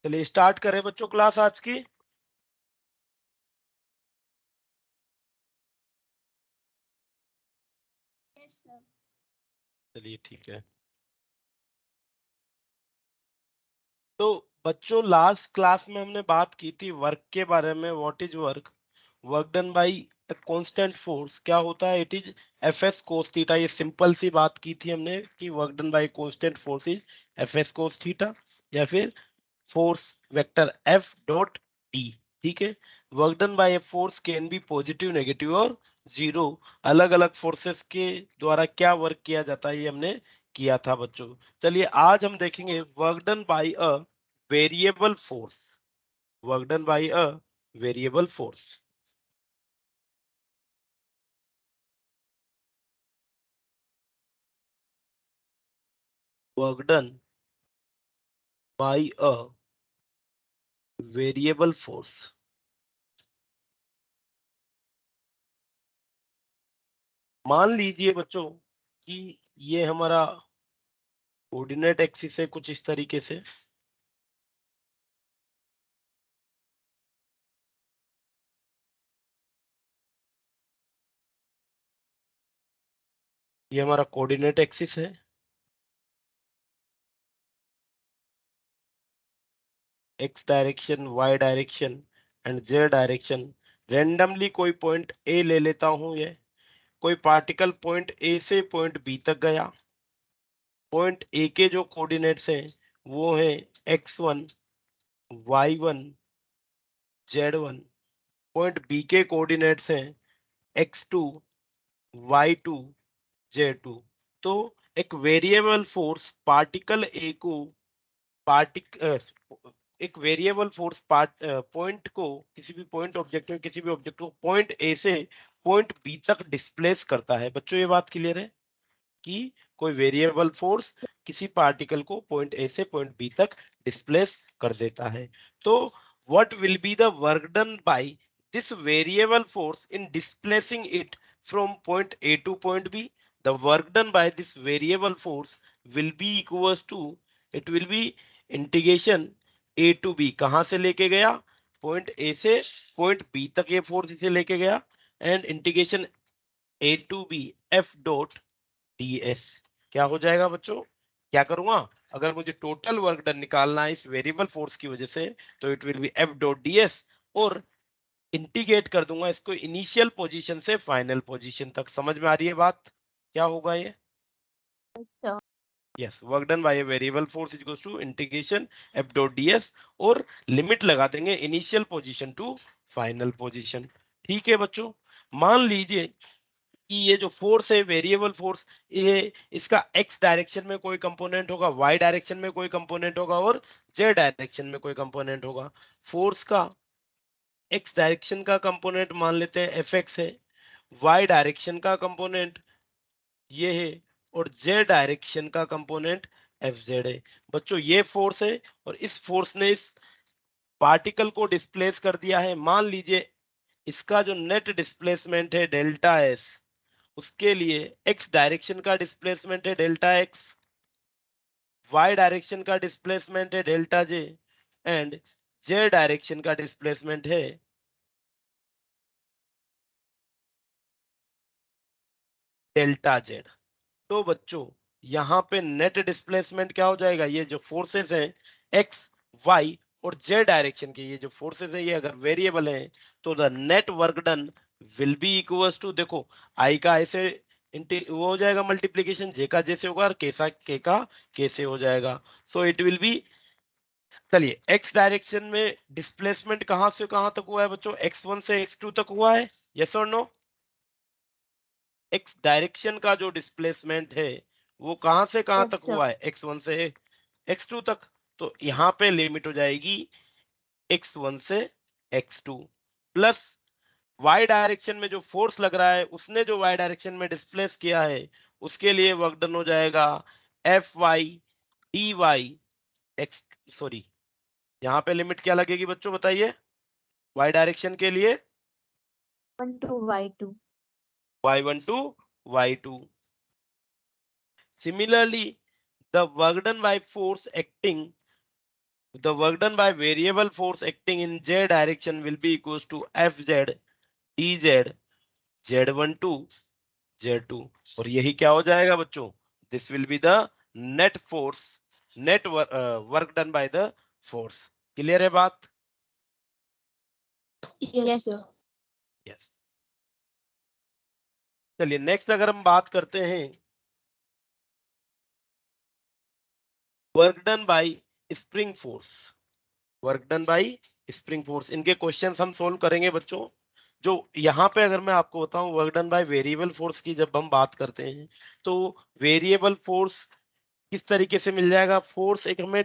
चलिए स्टार्ट करें बच्चों क्लास आज की। चलिए ठीक है। तो बच्चों लास्ट क्लास में हमने बात की थी वर्क के बारे में। What is work? Work done by a constant force क्या होता है? It is F S cos theta. ये सिंपल सी बात की थी हमने कि work done bye constant force is F S cos theta या फिर force vector F dot D. ठीक है। Work done by a force can be positive, negative और जीरो। अलग अलग फोर्सेस के द्वारा क्या वर्क किया जाता है ये हमने किया था बच्चों। चलिए आज हम देखेंगे work done by a variable force. Work done by a variable force. Work done by a variable force. मान लीजिए बच्चों कि ये हमारा कोऑर्डिनेट एक्सिस है कुछ इस तरीके से। ये हमारा कोऑर्डिनेट एक्सिस है। X direction, y direction and z direction. Randomly कोई पॉइंट ए ले लेता हूं। ये कोई पार्टिकल पॉइंट ए से पॉइंट बी तक गया। पॉइंट ए के जो कोऑर्डिनेट्स हैं वो है x1, y1, z1। Point B के कोऑर्डिनेट्स हैं x2, y2, z2। तो एक वेरिएबल फोर्स पार्टिकल ए को पार्टिक एक वेरिएबल फोर्स पॉइंट को, किसी भी पॉइंट ऑब्जेक्ट में किसी भी ऑब्जेक्ट को पॉइंट ए से पॉइंट बी तक डिस्प्लेस करता है। बच्चों ये बात क्लियर है कि कोई वेरिएबल फोर्स किसी पार्टिकल को पॉइंट ए से पॉइंट बी तक डिस्प्लेस कर देता है। तो what will be the work done by this variable force in displacing it from point A to point B? The work done by this variable force will be equals to, it will be integration A to B. कहां से लेके गया? Point A से point B तक ये force इसे लेके गया। And integration A to B F dot ds। क्या हो जाएगा बच्चों? क्या करूंगा? अगर मुझे टोटल वर्क डन निकालना है इस वेरिएबल फोर्स की वजह से तो it will B F dot ds। और इंटीग्रेट कर दूंगा इसको इनिशियल पोजीशन से फाइनल पोजीशन तक। समझ में आ रही है बात? क्या होगा ये? Yes, work done by a variable force is equals to integration F dot ds। और लिमिट लगा देंगे initial position to final position. ठीक है बच्चों। मान लीजिए कि ये जो फोर्स है वेरिएबल फोर्स, ये इसका एक्स डायरेक्शन में कोई कंपोनेंट होगा, वाई डायरेक्शन में कोई कंपोनेंट होगा और जेड डायरेक्शन में कोई कंपोनेंट होगा। फोर्स का एक्स डायरेक्शन का कंपोनेंट मान लेते हैं एफ एक्स है, वाई डायरेक्शन का कंपोनेंट ये है और जेड डायरेक्शन का कंपोनेंट एफ जेड है। बच्चों ये फोर्स है और इस फोर्स ने इस पार्टिकल को डिस्प्लेस कर दिया है। मान लीजिए इसका जो नेट डिस्प्लेसमेंट है डेल्टा एस, उसके लिए एक्स डायरेक्शन का डिस्प्लेसमेंट है डेल्टा एक्स, वाई डायरेक्शन का डिस्प्लेसमेंट है delta J and z direction का डिस्प्लेसमेंट है डेल्टा जेड। तो बच्चों यहाँ पे नेट डिस्प्लेसमेंट क्या हो जाएगा? ये जो फोर्सेस हैं एक्स, वाई और जेड डायरेक्शन के, ये जो फोर्सेस हैं ये अगर वेरिएबल हैं तो the net work done will be equals to, देखो आई का ऐसे वो हो जाएगा मल्टीप्लीकेशन, जे का जैसे होगा और के का कैसे हो जाएगा। सो इट विल बी, चलिए एक्स डायरेक्शन में डिस्प्लेसमेंट कहां से कहां तक हुआ है बच्चों? x1 से x2 तक हुआ है। यस और नो? एक्स डायरेक्शन का जो डिस्प्लेसमेंट है वो कहां से कहां तक हुआ है? x1 से x2 तक। तो यहाँ पे लिमिट हो जाएगी x1 से x2 प्लस y डायरेक्शन में जो फोर्स लग रहा है उसने जो y डायरेक्शन में डिस्प्लेस किया है उसके लिए वर्क डन हो जाएगा F y d y x, sorry यहाँ पे लिमिट क्या लगेगी बच्चों बताइए? y डायरेक्शन के लिए 1 to y2। y1 to y2। Similarly, the work done by force acting The work done by variable force acting in z direction will be equals to fz dz z12 z2 और यही क्या हो जाएगा बच्चों, this will be the net force, net work done by the force. Clear है बात? Yes, sir. Yes. चलिए next अगर हम बात करते हैं work done by spring force, work done by spring force, इनके क्वेश्चंस हम सोल्व करेंगे बच्चों। जो यहाँ पे अगर मैं आपको बताऊं work done by variable force की जब हम बात करते हैं तो वेरिएबल फोर्स किस तरीके से मिल जाएगा, फोर्स एक हमें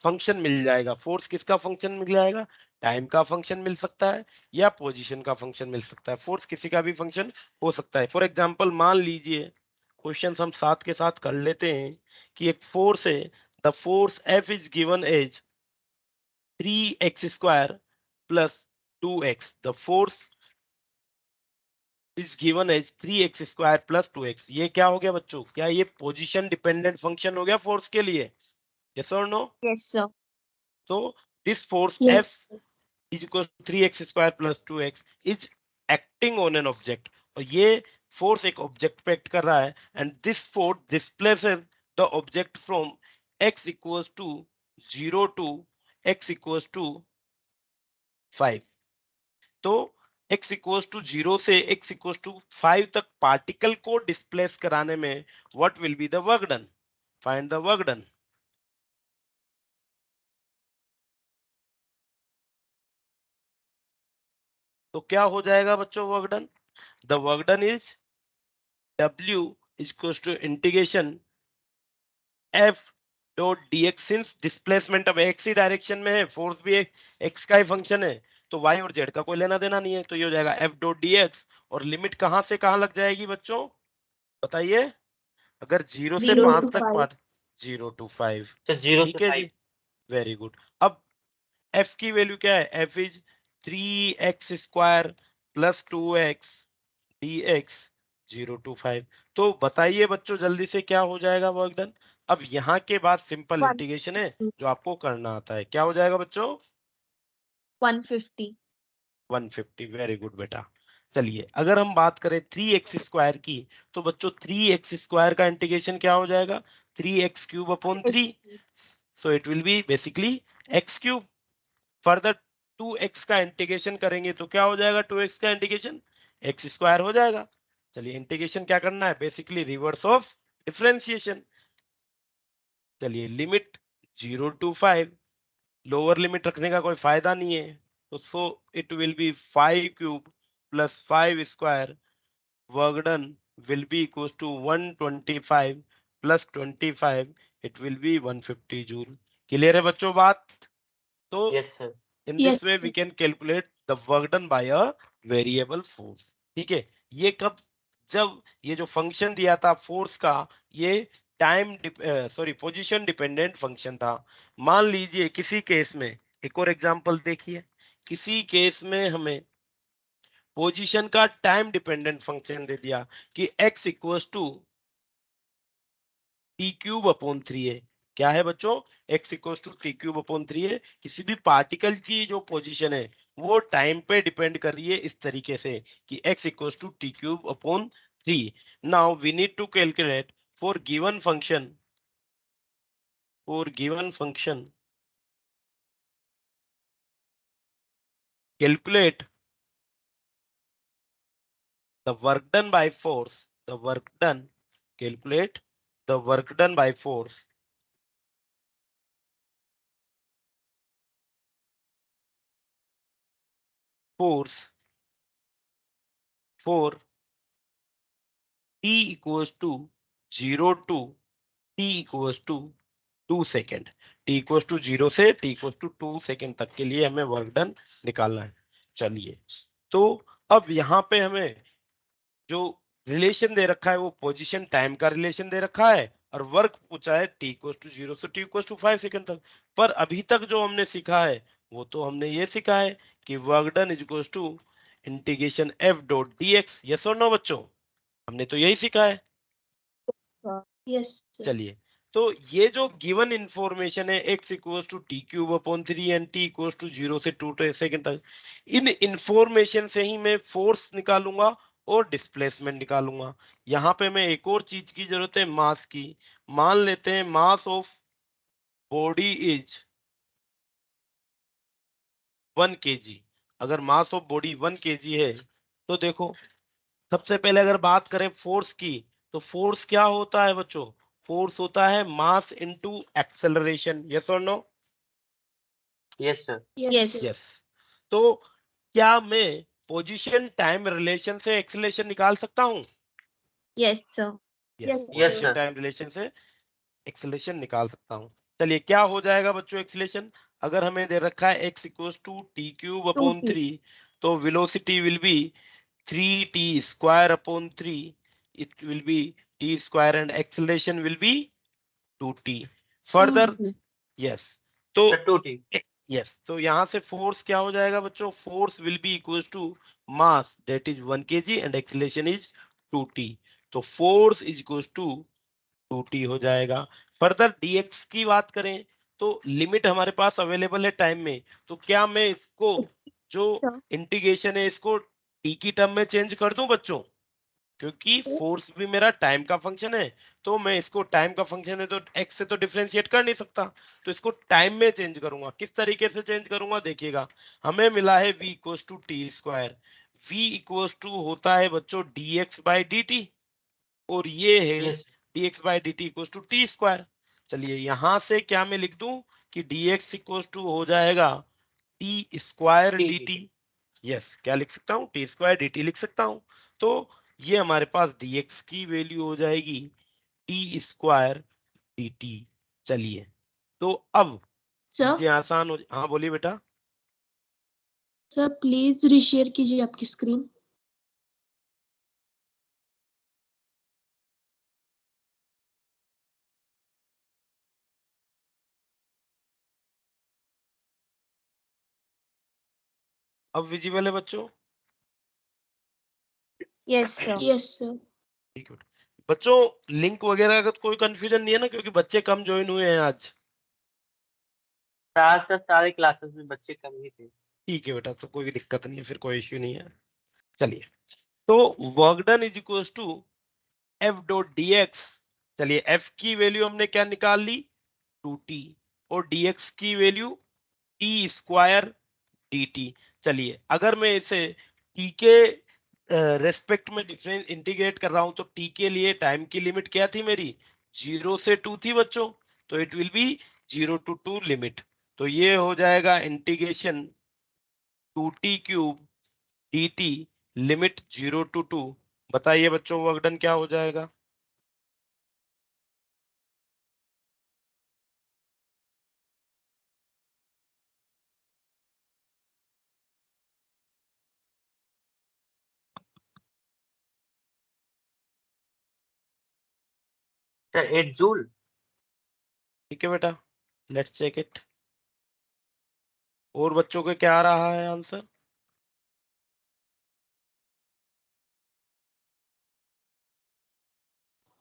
फंक्शन मिल जाएगा। फोर्स किसका फंक्शन मिल जाएगा, टाइम का फंक्शन मिल सकता है या पोजीशन का फंक्शन मिल सकता है। फोर्स किसी का भी फंक्शन हो सकता है। फॉर एग्जांपल मान लीजिए क्वेश्चन हम साथ के साथ कर लेते हैं कि एक फोर्स है, the force F is given as 3x square plus 2x, the force is given as 3x square plus 2x। ये क्या हो गया बच्चों, क्या ये पोजीशन डिपेंडेंट फंक्शन हो गया फोर्स के लिए? यस और नो? Yes, sir. तो this force Yes. F is equal to 3x square plus 2x is acting on an object, और ये फोर्स एक ऑब्जेक्ट पे एक्ट कर रहा है and this force displaces the object from x equals to 0 to x equals to 5। तो x equals to 0 से x equals to 5 तक पार्टिकल को डिस्प्लेस कराने में what will be the work done, find the work done. तो क्या हो जाएगा बच्चों work done, the work done is w equals to integration f dot dx, since displacement अब x ही डायरेक्शन में है, फोर्स भी x का ही फंक्शन है, तो y और z का कोई लेना देना नहीं है, तो ये हो जाएगा f डॉट dx। और लिमिट कहां से कहां लग जाएगी बच्चों बताइए, अगर 0 से 0 5 to तक 5. पार्ट 0 to 5, तो 0 से ठीक है 5। जी, वेरी गुड। अब f की वैल्यू क्या है, f is 3x square plus 2x dx 0 to 5। तो बताइए बच्चों जल्दी से क्या हो जाएगा वर्क डन। अब यहाँ के बाद सिंपल 1. इंटीग्रेशन है जो आपको करना आता है, क्या हो जाएगा बच्चों 150. 150, वेरी गुड बेटा। चलिए अगर हम बात करें 3x स्क्वायर की, तो बच्चों 3x स्क्वायर का इंटीग्रेशन क्या हो जाएगा, 3x cube upon 3, so it will B basically x cube. Further 2x का इंटीग्रेशन करेंगे तो क्या हो जाएगा, 2x का इंटीग्रेशन x स्क्वायर हो जाएगा। चलिए इंटीग्रेशन क्या करना है, बेसिकली रिवर्स ऑफ डिफरेंशिएशन। चलिए लिमिट 0 to 5, लोअर लिमिट रखने का कोई फायदा नहीं है, तो सो it will B 5 cube plus 5 square, work done will be equals to 125 plus 25, it will be 150 joule. Clear है बच्चों बात? तो yes sir. in this way we can calculate the work done by a variable force। ठीक है, ये कब, जब ये जो फंक्शन दिया था फोर्स का, ये time sorry position dependent function था। मान लीजिए किसी केस में, एक और एग्जांपल देखिए, किसी केस में हमें पोजीशन का टाइम डिपेंडेंट फंक्शन दे दिया कि x equals to T cube upon 3 है। क्या है बच्चों, x equals to T cube upon 3 है। किसी भी पार्टिकल की जो पोजीशन है वो टाइम पे डिपेंड कर रही है इस तरीके से कि x equals to T cube upon 3। Now we need to calculate for given function, for given function calculate the work done by force, the work done, calculate the work done by force for t equals to 0 to t equals to 2 second, t equals to 0 से t equals to 2 second तक के लिए हमें work done निकालना है। चलिए तो अब यहाँ पे हमें जो रिलेशन दे रखा है वो पोजीशन टाइम का रिलेशन दे रखा है और वर्क पूछा है t इक्वल्स टू 0 से t इक्वल्स टू 5 सेकेंड तक। पर अभी तक जो हमने सीखा है वो तो हमने ये सीखा है कि work done is equals to integration f dot dx। Yes और नो बच्चों, हमने तो यही सीखा है। Yes, sir. चलिए तो ये जो गिवन इंफॉर्मेशन है x equals to T cube upon 3 and t equals to 0 से 2 सेकंड तक, इन इंफॉर्मेशन से ही मैं फोर्स निकालूंगा और डिस्प्लेसमेंट निकालूंगा। यहाँ पे मैं एक और चीज की जरूरत है, मास की। मान लेते हैं mass of body is 1 kg। अगर मास ऑफ बॉडी 1 kg है तो देखो, सबसे पहले अगर बात करें फोर्स की, तो फोर्स क्या होता है बच्चों? फोर्स होता है मास इनटू एक्सेलरेशन। यस और no? Yes sir. Yes. Yes. तो क्या मैं पोजीशन टाइम रिलेशन से एक्सेलरेशन निकाल सकता हूं? Yes, sir. Yes, Yes, position sir. Time relation से एक्सेलरेशन निकाल सकता हूं। चलिए, क्या हो जाएगा बच्चों एक्सेलरेशन? अगर हमें दे रखा है x equals to T cube upon 2t. 3, तो velocity will be 3t square upon 3. It will be t square and acceleration will be 2t. Further, 2t. yes. तो सर 2t। yes, तो यहाँ से फोर्स क्या हो जाएगा बच्चों? Force will be equals to mass that is 1 kg and acceleration is 2t। तो force is equals to 2t हो जाएगा। फर्दर dx की बात करें तो लिमिट हमारे पास अवेलेबल है टाइम में, तो क्या मैं इसको जो Sure. इंटीग्रेशन है इसको t की टर्म में चेंज कर दूं बच्चों? क्योंकि फोर्स भी मेरा टाइम का फंक्शन है, तो मैं इसको टाइम का फंक्शन है तो x से तो डिफरेंशिएट कर नहीं सकता, तो इसको टाइम में चेंज करूंगा। किस तरीके से चेंज करूंगा देखिएगा। हमें मिला है v equals to t square. v equals to होता है बच्चों dx बाई dt, और ये है yes dx by dt equals to t square. चलिए, यहां से क्या मैं लिख दूं कि dx इक्वल्स टू हो जाएगा टी स्क्वायर dt। यस, क्या लिख सकता हूँ? टी स्क्वायर डी टी लिख सकता हूँ। तो ये हमारे पास dx की वैल्यू हो जाएगी टी स्क्वायर डी टी। चलिए, तो अब Sir, चीजें आसान हो। हाँ बोलिए बेटा। sir, please reshare कीजिए आपकी स्क्रीन। अब विजिबल है बच्चों? Yes, sir. Yes, sir. ठीक है बेटा। बच्चों, लिंक वगैरह का तो कोई कंफ्यूजन नहीं है ना, क्योंकि बच्चे कम ज्वाइन हुए हैं आज? सर सारे क्लासेस में बच्चे कम ही थे। ठीक है बेटा, तो कोई दिक्कत नहीं है, फिर कोई इश्यू नहीं है। चलिए, तो work done is equals to f dot d x. चलिए, एफ की वैल्यू हमने क्या निकाल ली? 2t। और dx की वैल्यू टी स्क्वायर dt। चलिए, अगर मैं इसे t के रेस्पेक्ट में डिफरेंस इंटीग्रेट कर रहा हूं, तो t के लिए टाइम की लिमिट क्या थी मेरी? 0 से 2 थी बच्चों, तो it will B 0 to 2 limit. तो ये हो जाएगा integration 2t cube dt limit 0 to 2। बताइए बच्चों, वर्क डन क्या हो जाएगा? Sir 8 joule. ठीक है बेटा, लेट्स चेक इट। और बच्चों को क्या आ रहा है answer?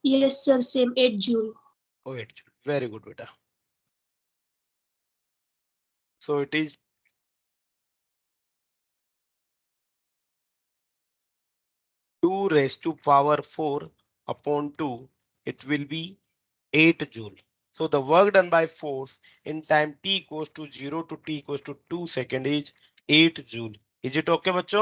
Yes, sir. Same 8 Joule. Wait, very good बेटा। So it is 2 raised to power 4 upon 2. It will be 8 joule. So the work done by force in time t equals to 0 to t equals to 2 second is 8 joule. Is it okay बच्चों?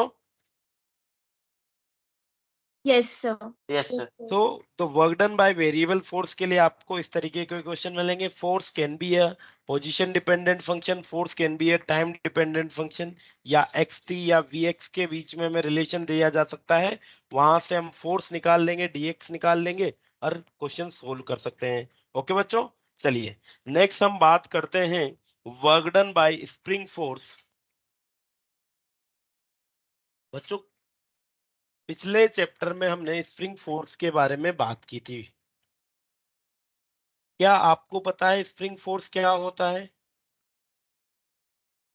Yes, sir. Yes sir. तो the work done by variable force के लिए आपको इस तरीके के question मिलेंगे। Force can be a position dependent function, force can be a time dependent function, या xt या vx के बीच में हमें रिलेशन दिया जा सकता है, वहां से हम फोर्स निकाल लेंगे, dx निकाल लेंगे और क्वेश्चन सोल्व कर सकते हैं। ओके बच्चों, चलिए नेक्स्ट हम बात करते हैं work done by spring force. बच्चों, पिछले चैप्टर में हमने स्प्रिंग फोर्स के बारे में बात की थी। क्या आपको पता है स्प्रिंग फोर्स क्या होता है?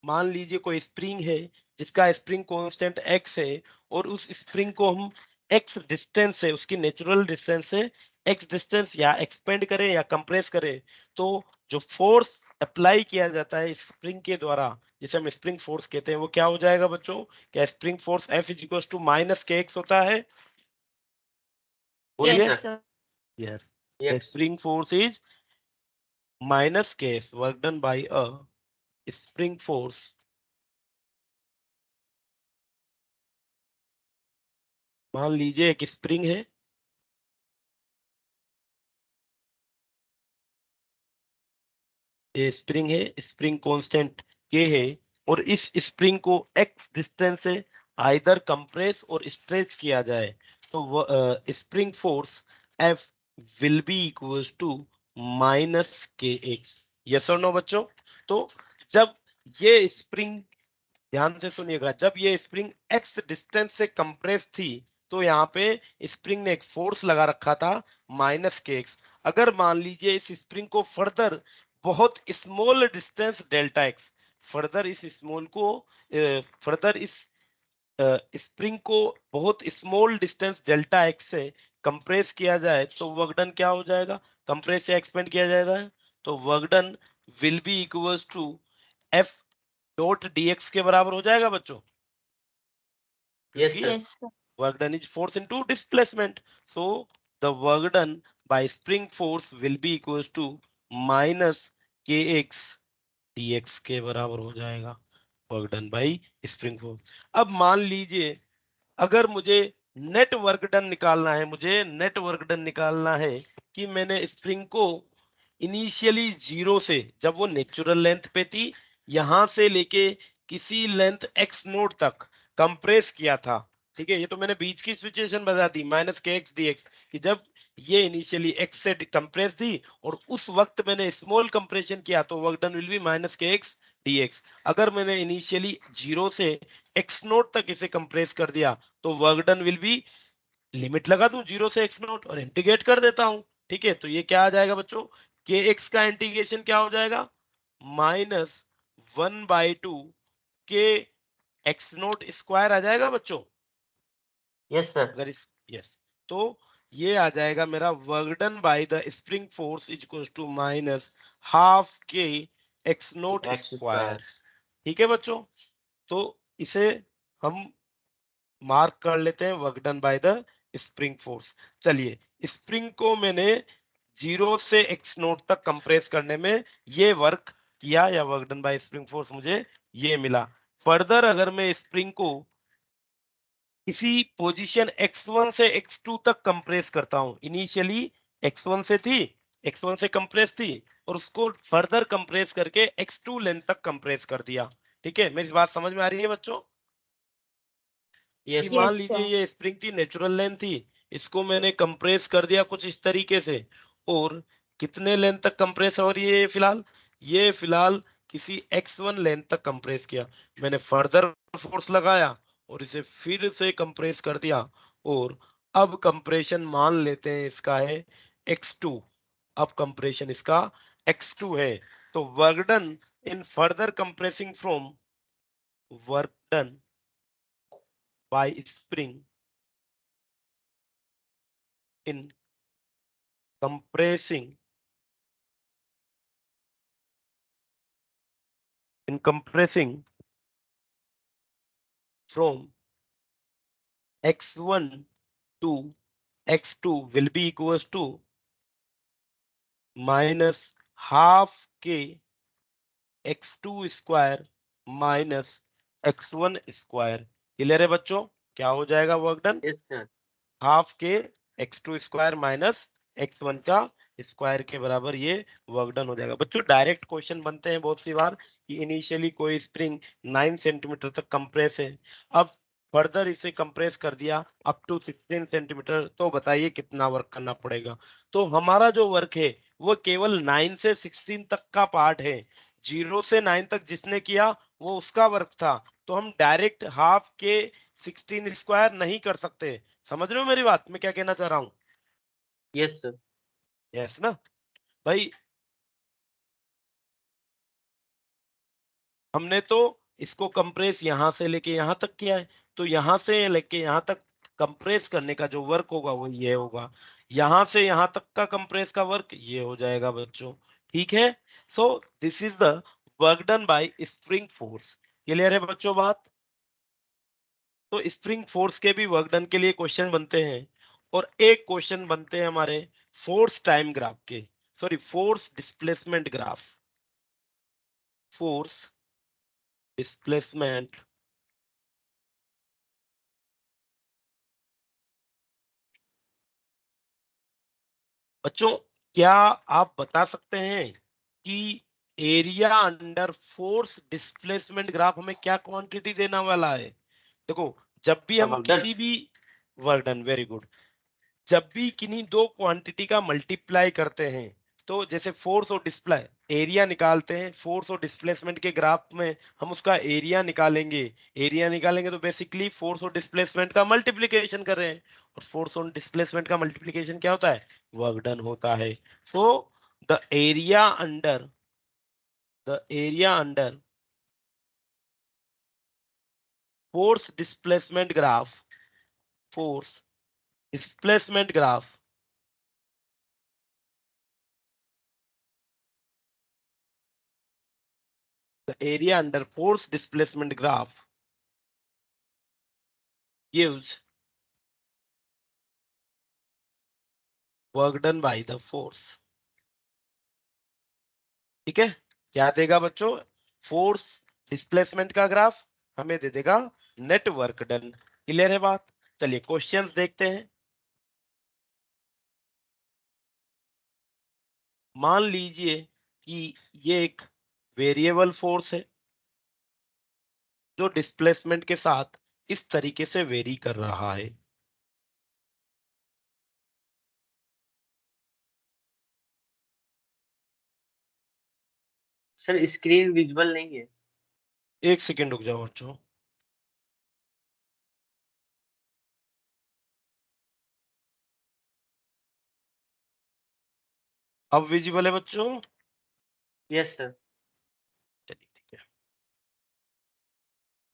मान लीजिए कोई स्प्रिंग है जिसका स्प्रिंग कांस्टेंट x है, और उस स्प्रिंग को हम x डिस्टेंस से, उसकी नेचुरल डिस्टेंस से एक्स डिस्टेंस या एक्सपेंड करे या कंप्रेस करे, तो जो फोर्स अप्लाई किया जाता है स्प्रिंग के द्वारा, जिसे हम स्प्रिंग फोर्स कहते हैं, वो क्या हो जाएगा बच्चों? क्या spring force F is equal to minus k x होता है? बोलिए। Yes, sir. Yes, yes, spring force is minus k x work done by a spring force मान लीजिए एक स्प्रिंग है, ये स्प्रिंग है, स्प्रिंग कांस्टेंट के है, और इस स्प्रिंग को x डिस्टेंस से आइदर कंप्रेस और स्ट्रेच किया जाए, तो spring force F will be equals to minus k x. Yes और नो बच्चों? तो जब ये स्प्रिंग, ध्यान से सुनिएगा, जब ये स्प्रिंग x डिस्टेंस से कंप्रेस थी, तो यहाँ पे स्प्रिंग ने एक फोर्स लगा रखा था माइनस के एक्स। अगर मान लीजिए इस स्प्रिंग को फर्दर बहुत small distance delta x, further इस स्मॉल को फर्दर इस स्प्रिंग को बहुत स्मॉल डिस्टेंस डेल्टा एक्स से कंप्रेस किया जाए, तो वर्क डन क्या हो जाएगा? कंप्रेस या एक्सपेंड किया जाएगा, तो work done will be equals to f dot dx के बराबर हो जाएगा बच्चों, yes, क्योंकि sir. Yes, sir. work done is force into displacement. So the work done by spring force will be equals to minus kx dx के बराबर हो जाएगा work done by spring force. अब मान लीजिए अगर मुझे नेट वर्क डन निकालना है, मुझे नेट वर्क डन निकालना है कि मैंने स्प्रिंग को इनिशियली जीरो से, जब वो नेचुरल लेंथ पे थी, यहां से लेके किसी लेंथ एक्स नोट तक कंप्रेस किया था, ठीक है? ये तो मैंने बीच की सिचुएशन बता दी minus k x D x, कि जब ये इनिशियली एक्स से कंप्रेस थी और उस वक्त मैंने स्मॉल कंप्रेशन किया, तो work done will B minus k x D x. अगर मैंने इनिशियली जीरो से एक्स नोट तक इसे कंप्रेस कर दिया, तो work done will B, limit लगा दूं जीरो से एक्स नोट और इंटीग्रेट कर देता हूं, ठीक है? तो ये क्या आ जाएगा बच्चों? के एक्स का इंटीग्रेशन क्या हो जाएगा? माइनस 1/2 के एक्स नोट स्क्वायर आ जाएगा बच्चों। Yes, sir. अगर इस, यस, तो ये आ जाएगा मेरा work done by the spring force is equal to minus half k x naught X square. square. ठीक है बच्चों? तो इसे हम मार्क कर लेते हैं work done by the spring force. चलिए, स्प्रिंग को मैंने जीरो से एक्स नोट तक कंप्रेस करने में ये वर्क किया, या work done by spring force मुझे ये मिला। फर्दर अगर मैं स्प्रिंग को इसी पोजीशन x1 से x2 तक कंप्रेस करता हूं, इनिशियली x1 से थी, x1 से कंप्रेस थी, और उसको फर्दर कंप्रेस करके x2 लेंथ तक कंप्रेस कर दिया, ठीक है? मेरी बात समझ में आ रही है बच्चों? कि Yes, sir. मान Yes, लीजिए sir. ये स्प्रिंग थी, नेचुरल लेंथ थी, इसको मैंने कंप्रेस कर दिया कुछ इस तरीके से, और कितने लेंथ तक कंप्रेस हो रही है ये फिलहाल किसी x1 लेंथ तक कंप्रेस किया। मैंने फर्दर फोर्स लगाया और इसे फिर से कंप्रेस कर दिया, और अब कंप्रेशन मान लेते हैं इसका है x2। अब कंप्रेशन इसका x2 है, तो work done in further compressing from, work done by spring in compressing from x1 to x2 will be equals to minus half k x2 square minus x1 square। Clear है बच्चों? क्या हो जाएगा work done? Yes, sir. Half के x2 square minus x1 का square के बराबर ये वर्क डन हो जाएगा। बच्चों डायरेक्ट क्वेश्चन बनते हैं बहुत सी बार कि इनिशियली कोई स्प्रिंग 9 सेंटीमीटर तक कंप्रेस है, अब फर्दर इसे कंप्रेस कर दिया अप टू 16 सेंटीमीटर, तो बताइए कितना वर्क करना पड़ेगा? तो हमारा जो वर्क है वो केवल 9 से 16 तक का पार्ट है, 0 से 9 तक जिसने किया वो उसका वर्क था, तो हम डायरेक्ट हाफ के 16 स्क्वायर नहीं कर सकते। समझ रहे हो मेरी बात, मैं क्या कहना चाह रहा हूँ? Yes, sir. यस ना भाई? हमने तो इसको कंप्रेस यहां से लेके यहां तक किया है, तो यहां से लेके यहां तक कंप्रेस करने का जो वर्क होगा वो ये होगा। यहां से यहां तक का कंप्रेस का वर्क ये हो जाएगा बच्चों, ठीक है। So this is the work done by spring force. Clear है बच्चों बात? तो स्प्रिंग फोर्स के भी वर्क डन के लिए क्वेश्चन बनते हैं, और एक क्वेश्चन बनते हैं हमारे फोर्स टाइम ग्राफ के, sorry force displacement graph, force displacement बच्चों। क्या आप बता सकते हैं कि area under force displacement graph हमें क्या क्वांटिटी देने वाला है? देखो, जब भी हम वर्क डन। किसी भी वर्क डन, वेरी गुड, जब भी किन्हीं दो क्वांटिटी का मल्टीप्लाई करते हैं, तो जैसे फोर्स और डिस्प्ले एरिया निकालते हैं, फोर्स और डिस्प्लेसमेंट के ग्राफ में हम उसका एरिया निकालेंगे। एरिया निकालेंगे तो बेसिकली फोर्स और डिस्प्लेसमेंट का मल्टीप्लिकेशन कर रहे हैं, और फोर्स और डिस्प्लेसमेंट का मल्टीप्लिकेशन क्या होता है? वर्क डन होता है। So the area under force displacement graph, force displacement graph, the area under force displacement graph gives work done by the force। ठीक है, क्या देगा बच्चों? फोर्स डिस्प्लेसमेंट का ग्राफ हमें दे देगा नेट वर्क डन। क्लियर है बात? चलिए क्वेश्चंस देखते हैं। मान लीजिए कि ये एक वेरिएबल फोर्स है जो डिस्प्लेसमेंट के साथ इस तरीके से वेरी कर रहा है। सर स्क्रीन विजुअल नहीं है। एक सेकेंड रुक जाओ बच्चों। अब विजिबल है बच्चों? Yes sir. चलिए ठीक है।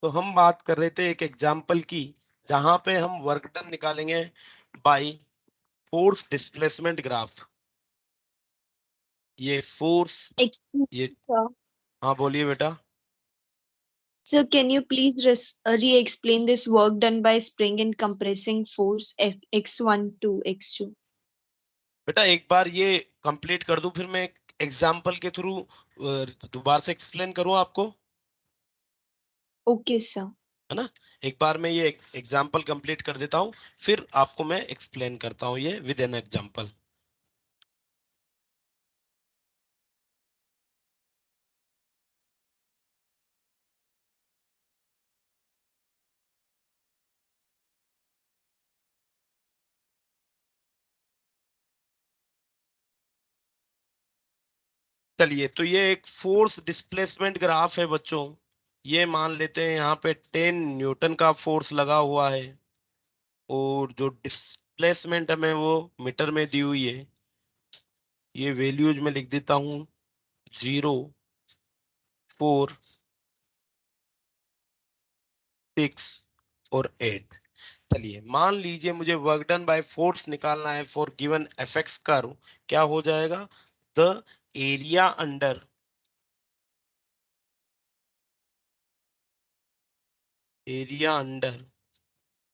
तो हम बात कर रहे थे एक एग्जाम्पल की, जहां पे हम वर्क डन निकालेंगे बाय फोर्स डिस्प्लेसमेंट ग्राफ। ये फोर्स, Excuse ये, me, sir. हाँ बोलिए बेटा। Sir, can you please re-explain this work done by spring and compressing force x1 to x2? बेटा एक बार ये कंप्लीट कर दूं, फिर मैं एग्जाम्पल के थ्रू दोबारा से एक्सप्लेन करूं आपको, Okay, sir. है ना। एक बार मैं ये एग्जाम्पल कंप्लीट कर देता हूं, फिर आपको मैं एक्सप्लेन करता हूं ये विद एन एग्जाम्पल। चलिए, तो ये एक फोर्स डिस्प्लेसमेंट ग्राफ है बच्चों। ये मान लेते हैं यहाँ पे 10 न्यूटन का फोर्स लगा हुआ है, और जो डिस्प्लेसमेंट हमें वो मीटर में दी हुई है। ये वैल्यूज में लिख देता हूँ 0, 4, 6 और 8। चलिए मान लीजिए मुझे वर्क डन बाय फोर्स निकालना है फॉर गिवन एफएक्स कर्व। क्या हो जाएगा? The area under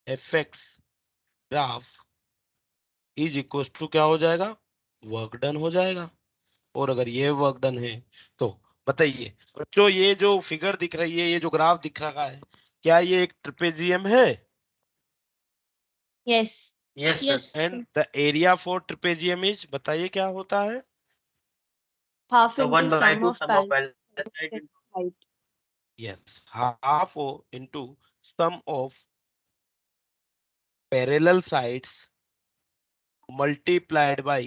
f x graph is equal to क्या हो जाएगा? वर्क डन हो जाएगा। और अगर ये वर्क डन है तो बताइए बच्चों, ये जो फिगर दिख रही है, ये जो ग्राफ दिख रहा है, क्या ये एक ट्रेपेजियम है? Yes. Yes sir. Yes, and sir. The area for trapezium is, बताइए क्या होता है? Half तो into sum 1/2 of sum of parallel parallel side and into height. Yes, half into sum of parallel sides multiplied by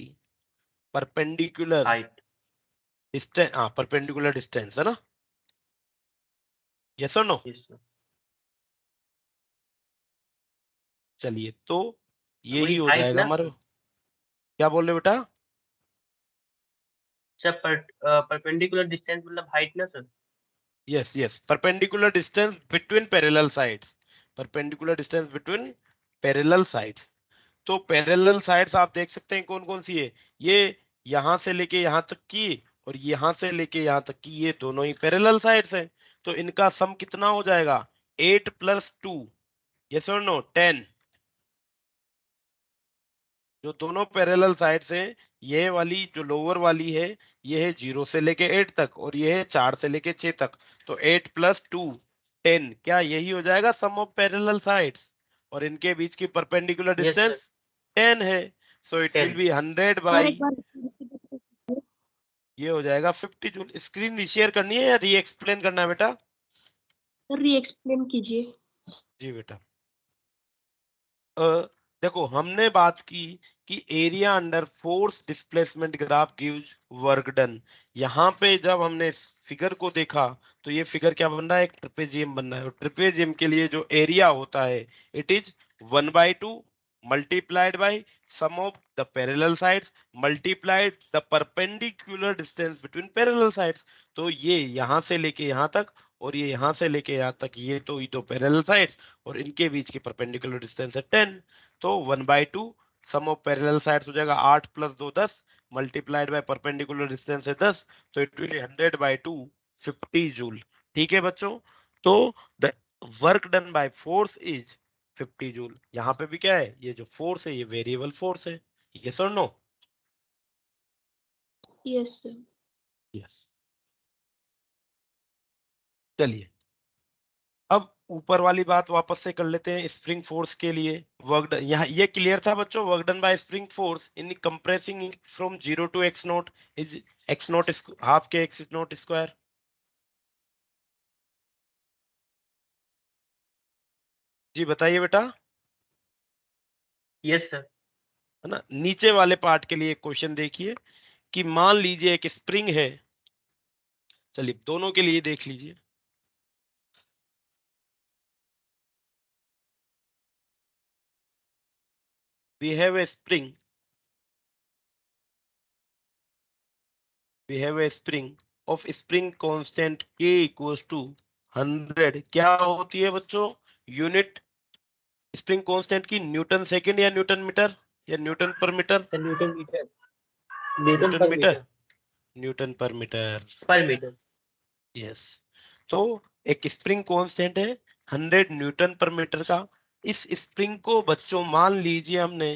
perpendicular height. Distance. हाँ, perpendicular distance है ना। Yes और no? Yes sir. चलिए, तो वही यही हो हाइट जाएगा ना हमारे। सर? क्या बोल रहे बेटा? अच्छा परपेंडिकुलर डिस्टेंस मतलब हाइट ना sir? Yes yes, perpendicular distance between parallel sides, perpendicular distance between parallel sides. तो पैरेलल साइड्स आप देख सकते हैं कौन कौन सी है, ये यहां से लेके यहां तक की और यहां से लेके यहां तक की, ये दोनों ही पैरेलल साइड्स हैं। तो इनका सम कितना हो जाएगा, 8 + 2, यस और नो, 10। जो दोनों पैरेलल साइड्स हैं, ये वाली जो लोअर वाली है, ये है 0 से लेके 8 तक और ये है 4 से लेके 6 तक। तो 8 + 2 10, क्या यही हो जाएगा सम ऑफ पैरेलल साइड्स? और इनके बीच की परपेंडिकुलर यस सर, डिस्टेंस 10 है। So it will 10। Be 100 sir by, एक बार repeat कीजिए। ये हो जाएगा 50 जूल। स्क्रीन शेयर करनी है या री एक्सप्लेन करना है बेटा? सर री एक्सप्लेन कीजिए। जी बेटा। अ, देखो हमने बात की कि area under force displacement graph gives work done. यहाँ पे जब हमने इस फिगर को देखा तो ये फिगर क्या बन रहा है, एक ट्रिपेजियम बन रहा है। और ट्रिपेजियम के लिए जो एरिया होता है, it is 1/2 multiplied by sum of the parallel sides multiplied the perpendicular distance between parallel sides. तो ये यहाँ से लेके यहाँ तक और ये यहाँ से लेके यहाँ तक, ये तो पैरेलल साइड्स और इनके बीच की परपेंडिकुलर डिस्टेंस है 10। तो 1/2 सम ऑफ पैरेलल साइड्स हो जाएगा 8 + 2 10 मल्टीप्लाइड बाय परपेंडिकुलर डिस्टेंस है 10। तो इट विल 100/2 50 जूल। ठीक है बच्चों, तो the work done by force is 50 joule. यहाँ पे भी क्या है, ये जो फोर्स है ये वेरिएबल फोर्स है, यस और नो? Yes sir. यस। चलिए अब ऊपर वाली बात वापस से कर लेते हैं। स्प्रिंग फोर्स के लिए वर्क डन, यहाँ ये क्लियर था बच्चों, work done by spring force in compressing from 0 to x0 is x0 half के x0 स्क्वायर। जी बताइए बेटा। Yes sir. है ना, नीचे वाले पार्ट के लिए क्वेश्चन देखिए कि मान लीजिए एक स्प्रिंग है। चलिए दोनों के लिए देख लीजिए। We have a spring, we have a spring of spring constant k equals to 100। क्या होती है बच्चों यूनिट स्प्रिंग कांस्टेंट की? न्यूटन सेकंड या न्यूटन मीटर या न्यूटन पर metre? Sir newton metre, newton newton पर मीटर, मीटर। न्यूटन पर मीटर। पर मीटर। यस। तो एक स्प्रिंग कांस्टेंट है 100 न्यूटन पर मीटर का। इस स्प्रिंग को बच्चों मान लीजिए हमने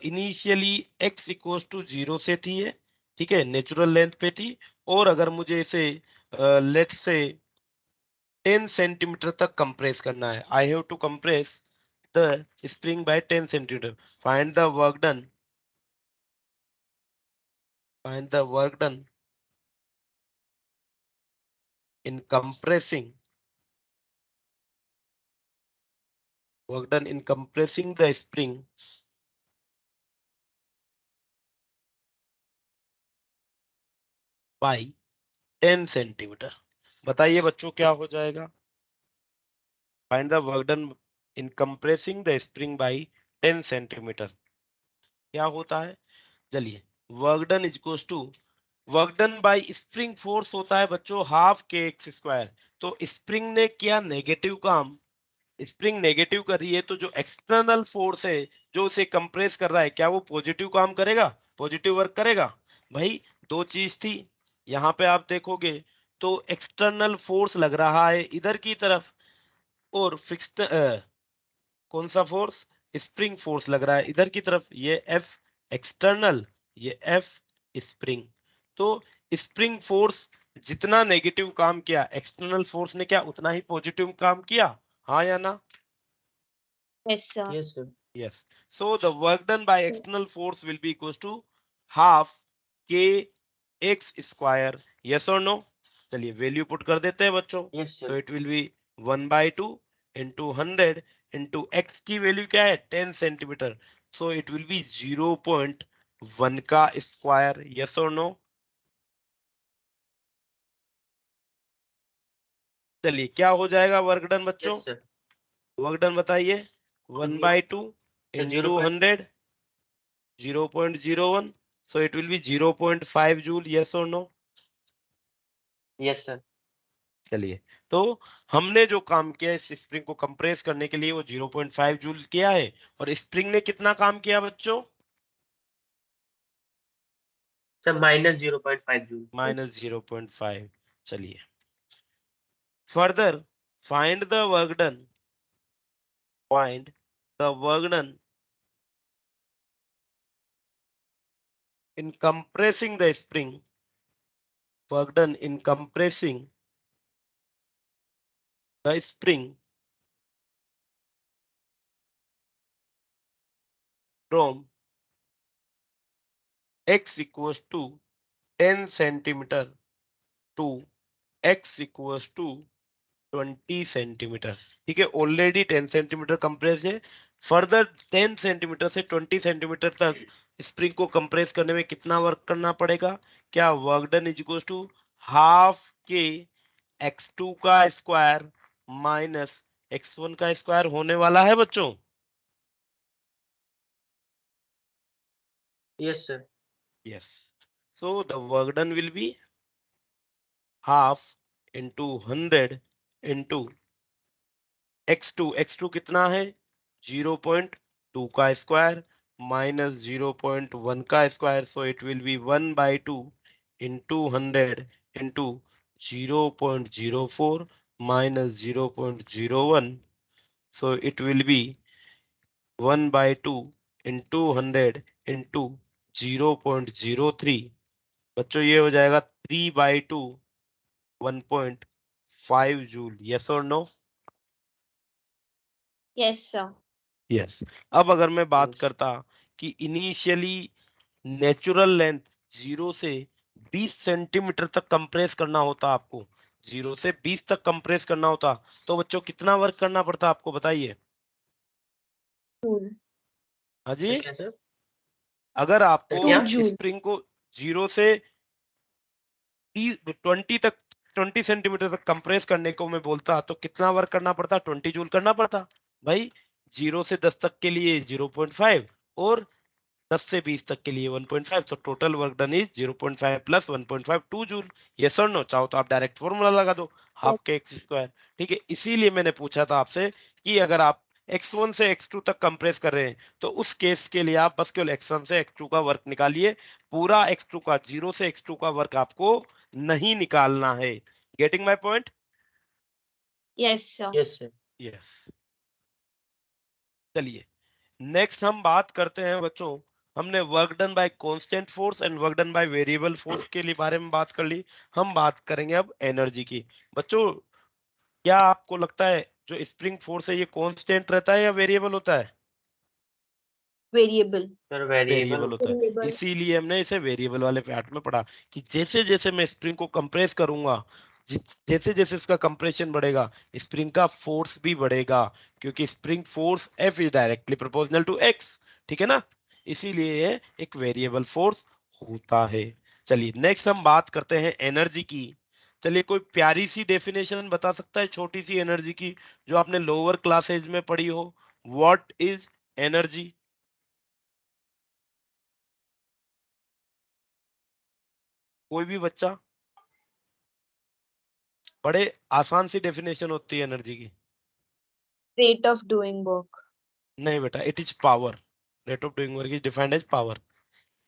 इनिशियली x इक्वल्स टू 0 से थी है, ठीक है, नेचुरल लेंथ पे थी। और अगर मुझे इसे लेट्स से 10 सेंटीमीटर तक कंप्रेस करना है, I have to compress the spring by 10 centimetre. Find the work done, find the work done in compressing, work done in compressing the spring by 10 centimetre. बताइए बच्चों क्या हो जाएगा? Find the work done in compressing the spring by 10 centimetre, क्या होता है? चलिए, work done is equals to, work done by spring force होता है बच्चों हाफ के एक्स स्क्वायर। तो स्प्रिंग ने किया नेगेटिव काम, स्प्रिंग नेगेटिव कर रही है, तो जो एक्सटर्नल फोर्स है जो उसे कंप्रेस कर रहा है, क्या वो पॉजिटिव काम करेगा, पॉजिटिव वर्क करेगा? भाई दो चीज थी, यहाँ पे आप देखोगे तो एक्सटर्नल फोर्स लग रहा है इधर की तरफ और फिक्स्ड कौन सा फोर्स, स्प्रिंग फोर्स लग रहा है इधर की तरफ, ये एफ एक्सटर्नल, ये एफ स्प्रिंग। तो स्प्रिंग फोर्स जितना नेगेटिव काम किया, एक्सटर्नल फोर्स ने क्या उतना ही पॉजिटिव काम किया, हाँ या ना? Yes sir. Yes sir. Yes. So the work done by external force will be equals to half k x square. Yes or no? चलिए वैल्यू पुट कर देते हैं बच्चों। Yes So sir. it will be 1/2 into 100 into x की value क्या है 10 centimetre. So it will be 0.1 का square. Yes or no? चलिए क्या हो जाएगा वर्क डन बच्चों? Yes sir. वर्क डन बताइए। 1/2 zero into point 100, 0.01, so it will be 0.5 joule, yes or no? Yes sir. चलिए, तो हमने जो काम किया इस स्प्रिंग को कंप्रेस करने के लिए वो 0.5 जूल किया है, और स्प्रिंग ने कितना काम किया बच्चों? Sir -0.5 joule. -0.5। चलिए, further find the work done, find the work done in compressing the spring, work done in compressing the spring from x equals to 10 centimeter to x equals to 20 centimetre. ठीक है, already 10 centimetre compress है, further 10 centimetre से 20 centimetre तक spring को compress करने में कितना work करना पड़ेगा? क्या work done is equal to half के x2 का स्क्वायर माइनस x1 का स्क्वायर होने वाला है बच्चों? Yes sir. Yes, so the work done will be half into 100 into x2 कितना है? 0.2 का स्क्वायर माइनस 0.1 का square, so it will B 1/2 into 100 into 0.04 minus 0.01, so it will be 1/2 into 100 into 0.03। बच्चों ये हो जाएगा 3/2 1.5 जूल। यस और no? Yes, sir. Yes. अब अगर मैं बात Yes. करता कि इनिशियली नेचुरल लेंथ 0 से 20 सेंटीमीटर तक कंप्रेस करना होता आपको, 0 से 20 तक कंप्रेस करना होता, तो बच्चों कितना वर्क करना पड़ता आपको बताइए? Joule. हाँ सर जी, क्या सर? अगर सर आपको क्या? 2 joule. स्प्रिंग को 0 से 20 तक 20 सेंटीमीटर तक कंप्रेस करने को मैं बोलता तो कितना वर्क करना पड़ता? 20 जूल करना पड़ता भाई। 0 से 10 तक के लिए 0.5 और 10 से 20 तक के लिए 1.5, तो total work done is 0.5 plus 1.5 2 joule. Yes और नो? चाहो तो आप डायरेक्ट फॉर्मूला लगा दो, हाफ के एक्स स्क्वायर। ठीक है, इसीलिए मैंने पूछा था आपसे कि अगर आप x1 से x2 तक कंप्रेस कर रहे हैं तो उस केस के लिए आप बस केवल x1 से x2 का वर्क निकालिए, पूरा x2 का 0 से x2 का वर्क आपको नहीं निकालना है। Getting my point? Yes, sir. Yes sir. Yes. चलिए, नेक्स्ट हम बात करते हैं बच्चों, हमने work done bye constant force and work done by variable force के लिए बारे में बात कर ली। हम बात करेंगे अब एनर्जी की। बच्चों, क्या आपको लगता है जो स्प्रिंग फोर्स है ये कांस्टेंट रहता है या वेरिएबल होता है? Variable. सर वेरिएबल वेरिएबल होता होता है। है, इसीलिए हमने इसे वेरिएबल वाले पार्ट में पढ़ा कि जैसे जैसे मैं स्प्रिंग को कंप्रेस करूंगा, जैसे जैसे इसका कंप्रेशन बढ़ेगा स्प्रिंग का फोर्स भी बढ़ेगा, क्योंकि spring force F is directly proportional to x। ठीक है ना, इसीलिए ये एक वेरिएबल फोर्स होता है। चलिए, नेक्स्ट हम बात करते हैं एनर्जी की। चलिए, कोई प्यारी सी डेफिनेशन बता सकता है छोटी सी एनर्जी की, जो आपने लोअर क्लासेज में पढ़ी हो? What is energy? कोई भी बच्चा? बड़े आसान सी डेफिनेशन होती है एनर्जी की। Rate of doing work. नहीं बेटा, it is power. Rate of doing work is defined as power.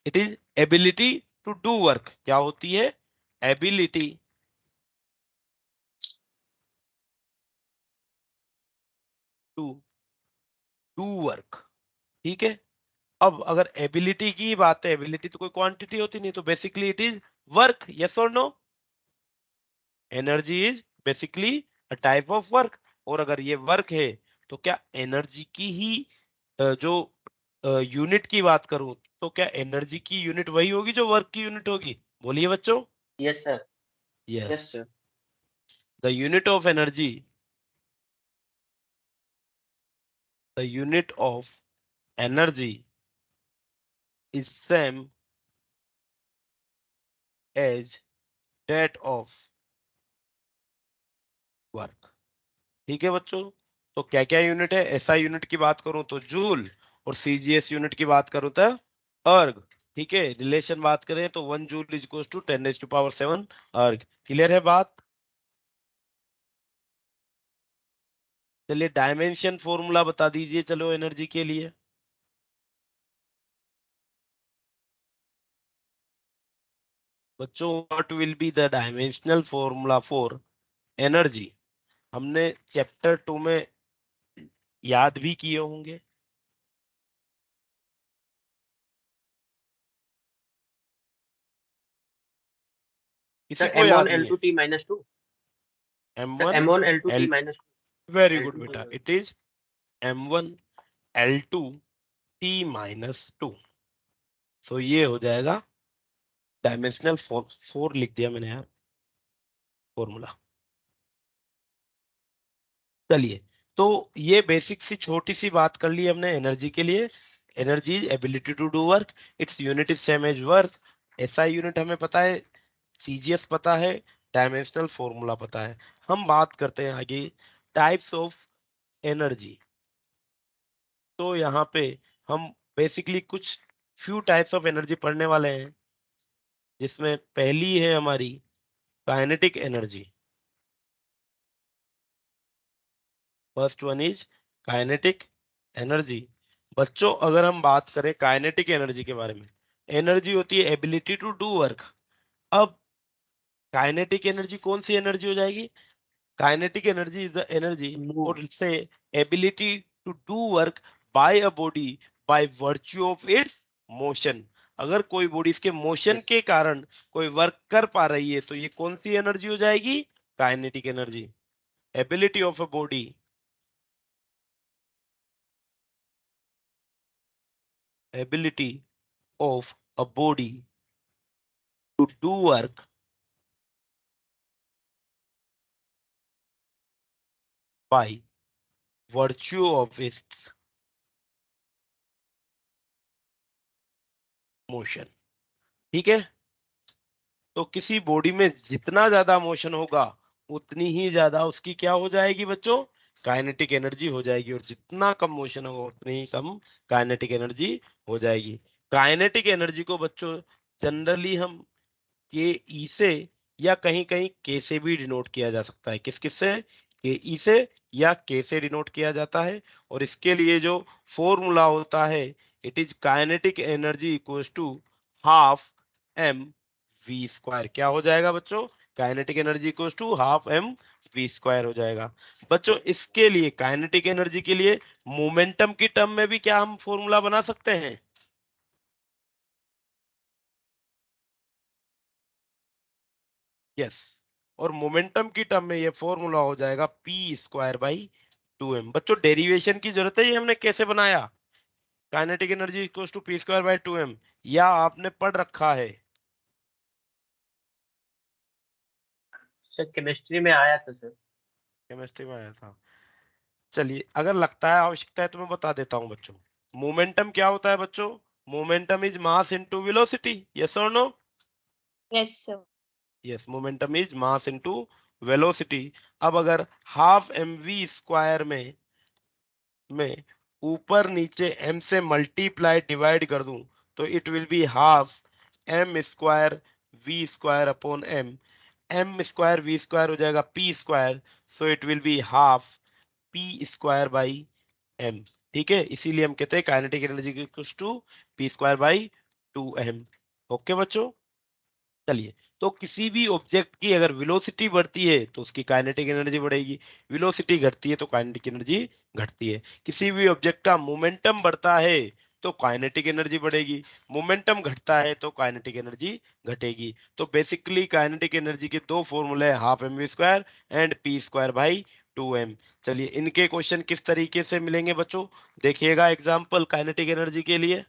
It is ability to do work. क्या होती है? Ability to do work. ठीक है, अब अगर एबिलिटी की बात है, एबिलिटी तो कोई क्वांटिटी होती नहीं, तो basically it is work. Yes और no? Energy is basically a type of work, और अगर ये वर्क है तो क्या एनर्जी की ही जो यूनिट की बात करूं तो क्या एनर्जी की यूनिट वही होगी जो वर्क की यूनिट होगी? बोलिए बच्चों। Yes sir. Yes, yes sir. The unit of energy, the unit of energy is same as that of work. ठीक है बच्चों, तो क्या क्या यूनिट है? एसआई यूनिट की बात करूं तो जूल, और सीजीएस यूनिट की बात करूं तो अर्ग। ठीक है, रिलेशन बात करें तो 1 जूल इज इक्वल टू 10⁻⁷ अर्ग। क्लियर है बात? चलिए डायमेंशन फॉर्मूला बता दीजिए चलो एनर्जी के लिए। बच्चों what will be the dimensional formula for energy? हमने चैप्टर 2 में याद भी किए होंगे। किसी सर को याद M1 नहीं है? L2 T minus 2। Sir M1 M1 L2 T L, minus 2। Very good L2 बेटा, बोल it is M1 L2 T-2। सो ये हो जाएगा डायमेंशनल फोर लिख दिया मैंने यार फॉर्मूला। चलिए, तो ये बेसिक सी छोटी सी बात कर ली हमने एनर्जी के लिए। Energy ability to do work, its unit is same as work. SI unit हमें पता है, सीजीएस पता है, डायमेंशनल फॉर्मूला पता है। हम बात करते हैं आगे टाइप्स ऑफ एनर्जी। तो यहाँ पे हम बेसिकली कुछ फ्यू टाइप्स ऑफ एनर्जी पढ़ने वाले हैं, जिसमें पहली है हमारी kinetic energy. First one is kinetic energy. बच्चों अगर हम बात करें काइनेटिक एनर्जी के बारे में, एनर्जी होती है एबिलिटी टू डू वर्क। अब काइनेटिक एनर्जी कौन सी एनर्जी हो जाएगी? Kinetic energy is the energy move. और से ability to do work by a body by virtue of its motion. अगर कोई बॉडी इसके मोशन यस। के कारण कोई वर्क कर पा रही है तो ये कौन सी एनर्जी हो जाएगी? Kinetic energy. Ability of a body, ability of a body to do work by virtue of its motion। ठीक है, तो किसी बॉडी में जितना ज्यादा मोशन होगा उतनी ही ज्यादा उसकी क्या हो जाएगी बच्चों? काइनेटिक एनर्जी हो जाएगी। और जितना कम मोशन होगा उतनी ही कम काइनेटिक एनर्जी हो जाएगी। काइनेटिक एनर्जी को बच्चों जनरली हम के ई से या कहीं कहीं के से भी डिनोट किया जा सकता है। किस किस से? के ई से या के से डिनोट किया जाता है। और इसके लिए जो फॉर्मूला होता है, it is kinetic energy equals to half m v square. क्या हो जाएगा बच्चों? Kinetic energy equals to half m v square हो जाएगा। बच्चों इसके लिए काइनेटिक एनर्जी के लिए मोमेंटम की टर्म में भी क्या हम फॉर्मूला बना सकते हैं? यस, और मोमेंटम की टर्म में ये फॉर्मूला हो जाएगा पी स्क्वायर बाई 2m। बच्चों डेरिवेशन की जरूरत है, ये हमने कैसे बनाया? Kinetic energy equals to p square by 2m, या आपने पढ़ रखा है? सर केमिस्ट्री में आया था सर। केमिस्ट्री में आया था। चलिए, अगर लगता है आवश्यकता है तो मैं बता देता हूं बच्चों। मोमेंटम क्या होता है बच्चों? Momentum is mass into velocity. Yes और no? Yes, sir. Yes, momentum is mass into velocity. अब अगर हाफ एम वी स्क्वायर में ऊपर नीचे m से मल्टीप्लाई डिवाइड कर दूं तो it will be half m square v square upon m square v square हो जाएगा p square. So it will be half p square by m. ठीक है, इसीलिए हम कहते हैं kinetic energy equals to p square by 2m। Okay बच्चों, चलिए, तो किसी भी ऑब्जेक्ट की अगर वेलोसिटी बढ़ती है तो उसकी काइनेटिक एनर्जी बढ़ेगी, वेलोसिटी घटती है तो काइनेटिक एनर्जी घटती है। किसी भी ऑब्जेक्ट का मोमेंटम बढ़ता है तो काइनेटिक एनर्जी बढ़ेगी, मोमेंटम घटता है तो काइनेटिक एनर्जी घटेगी। तो बेसिकली काइनेटिक एनर्जी के दो फॉर्मूले हैं, half m v square and p square by 2m। चलिए इनके क्वेश्चन किस तरीके से मिलेंगे बच्चों, देखिएगा एग्जाम्पल काइनेटिक एनर्जी के लिए।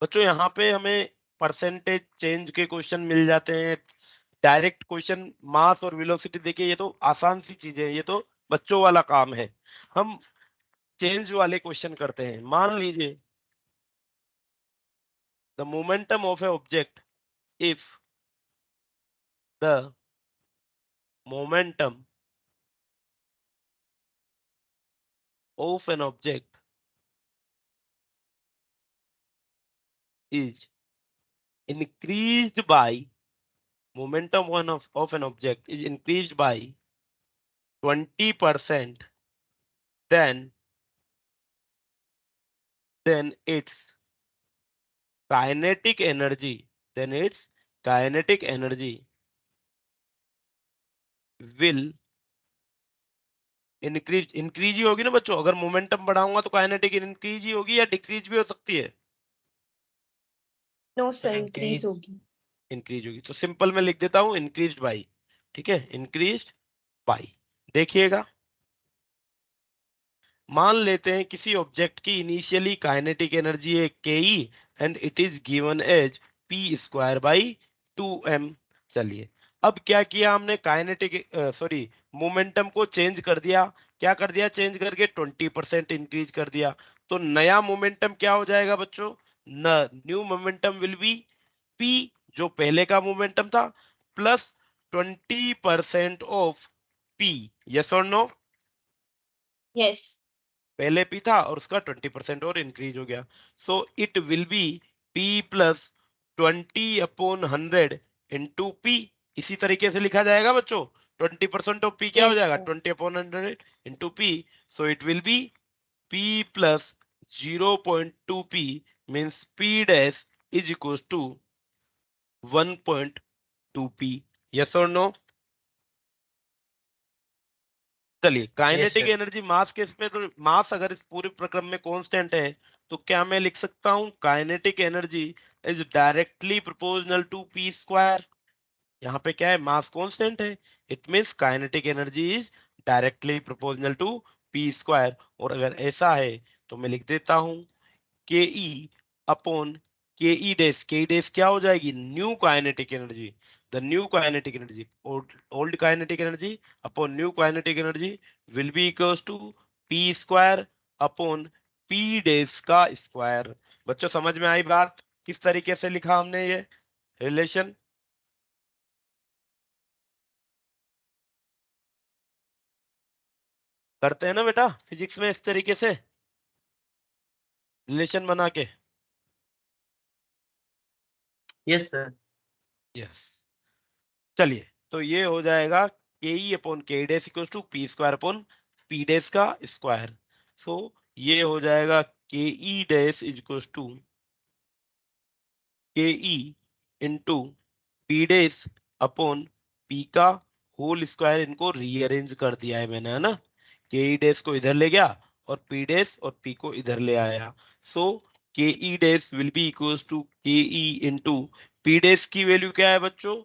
बच्चों यहाँ पे हमें परसेंटेज चेंज के क्वेश्चन मिल जाते हैं, डायरेक्ट क्वेश्चन मास और वेलोसिटी। देखिए ये तो आसान सी चीजें हैं, ये तो बच्चों वाला काम है। हम चेंज वाले क्वेश्चन करते हैं। मान लीजिए the momentum of A object, if the momentum of an object is increased by momentum of an object is increased by 20%, then its kinetic energy, will increase ही होगी ना बच्चों। अगर मोमेंटम बढ़ाऊंगा तो काइनेटिक इंक्रीज ही होगी या डिक्रीज भी हो सकती है? No sir, increase. इंक्रीज होगी। इंक्रीज होगी, तो सिंपल में लिख देता हूं इंक्रीज्ड बाई। ठीक है, इंक्रीज्ड बाई। देखिएगा, मान लेते हैं किसी ऑब्जेक्ट की इनिशियली काइनेटिक एनर्जी है k and it is given as p square by 2m। चलिए, अब क्या किया हमने, काइनेटिक सॉरी मोमेंटम को चेंज कर दिया। क्या कर दिया चेंज करके? 20% इंक्रीज कर दिया। तो नया मोमेंटम क्या हो जाएगा बच्चों? New momentum will be P, जो पहले का मोमेंटम था, प्लस 20% ऑफ पी। यस और नो? यस। पहले पी था और उसका 20% और इंक्रीज हो गया। सो it will be p plus 20/100 into P. इसी तरीके से लिखा जाएगा बच्चों। 20% ऑफ पी क्या हो यस जाएगा? Sir. 20/100 into p. So it will be p plus 0.2 p, means p dash is equal to 1.2 p. Yes और नो? चलिए, Yes, kinetic sir. Energy mass के इसमें, तो मास अगर इस पूरे प्रक्रम में कांस्टेंट है तो क्या मैं लिख सकता हूं kinetic energy is directly proportional to p square? यहाँ पे क्या है, मास कांस्टेंट है, it means kinetic energy is directly proportional to p square. और अगर ऐसा है तो मैं लिख देता हूं के ई अपॉन के ई डैश क्या हो जाएगी? New kinetic energy. The new kinetic energy, old kinetic energy upon new kinetic energy will be equals to p square upon p dash का स्क्वायर। बच्चों समझ में आई बात? किस तरीके से लिखा हमने ये रिलेशन? करते हैं ना बेटा फिजिक्स में इस तरीके से रिलेशन बना के? Yes, sir. यस। चलिए, तो ये हो जाएगा k e upon k dash equals to p square upon p dash का स्क्वायर। सो ये हो जाएगा k e dash equals to k e into p dash upon p का होल स्क्वायर। इनको रीअरेंज कर दिया है मैंने, है ना? के ई डैश को इधर ले गया और पी डैश और पी को इधर ले आया। So k e dash will be equals to k e into p dash की वैल्यू क्या है बच्चों?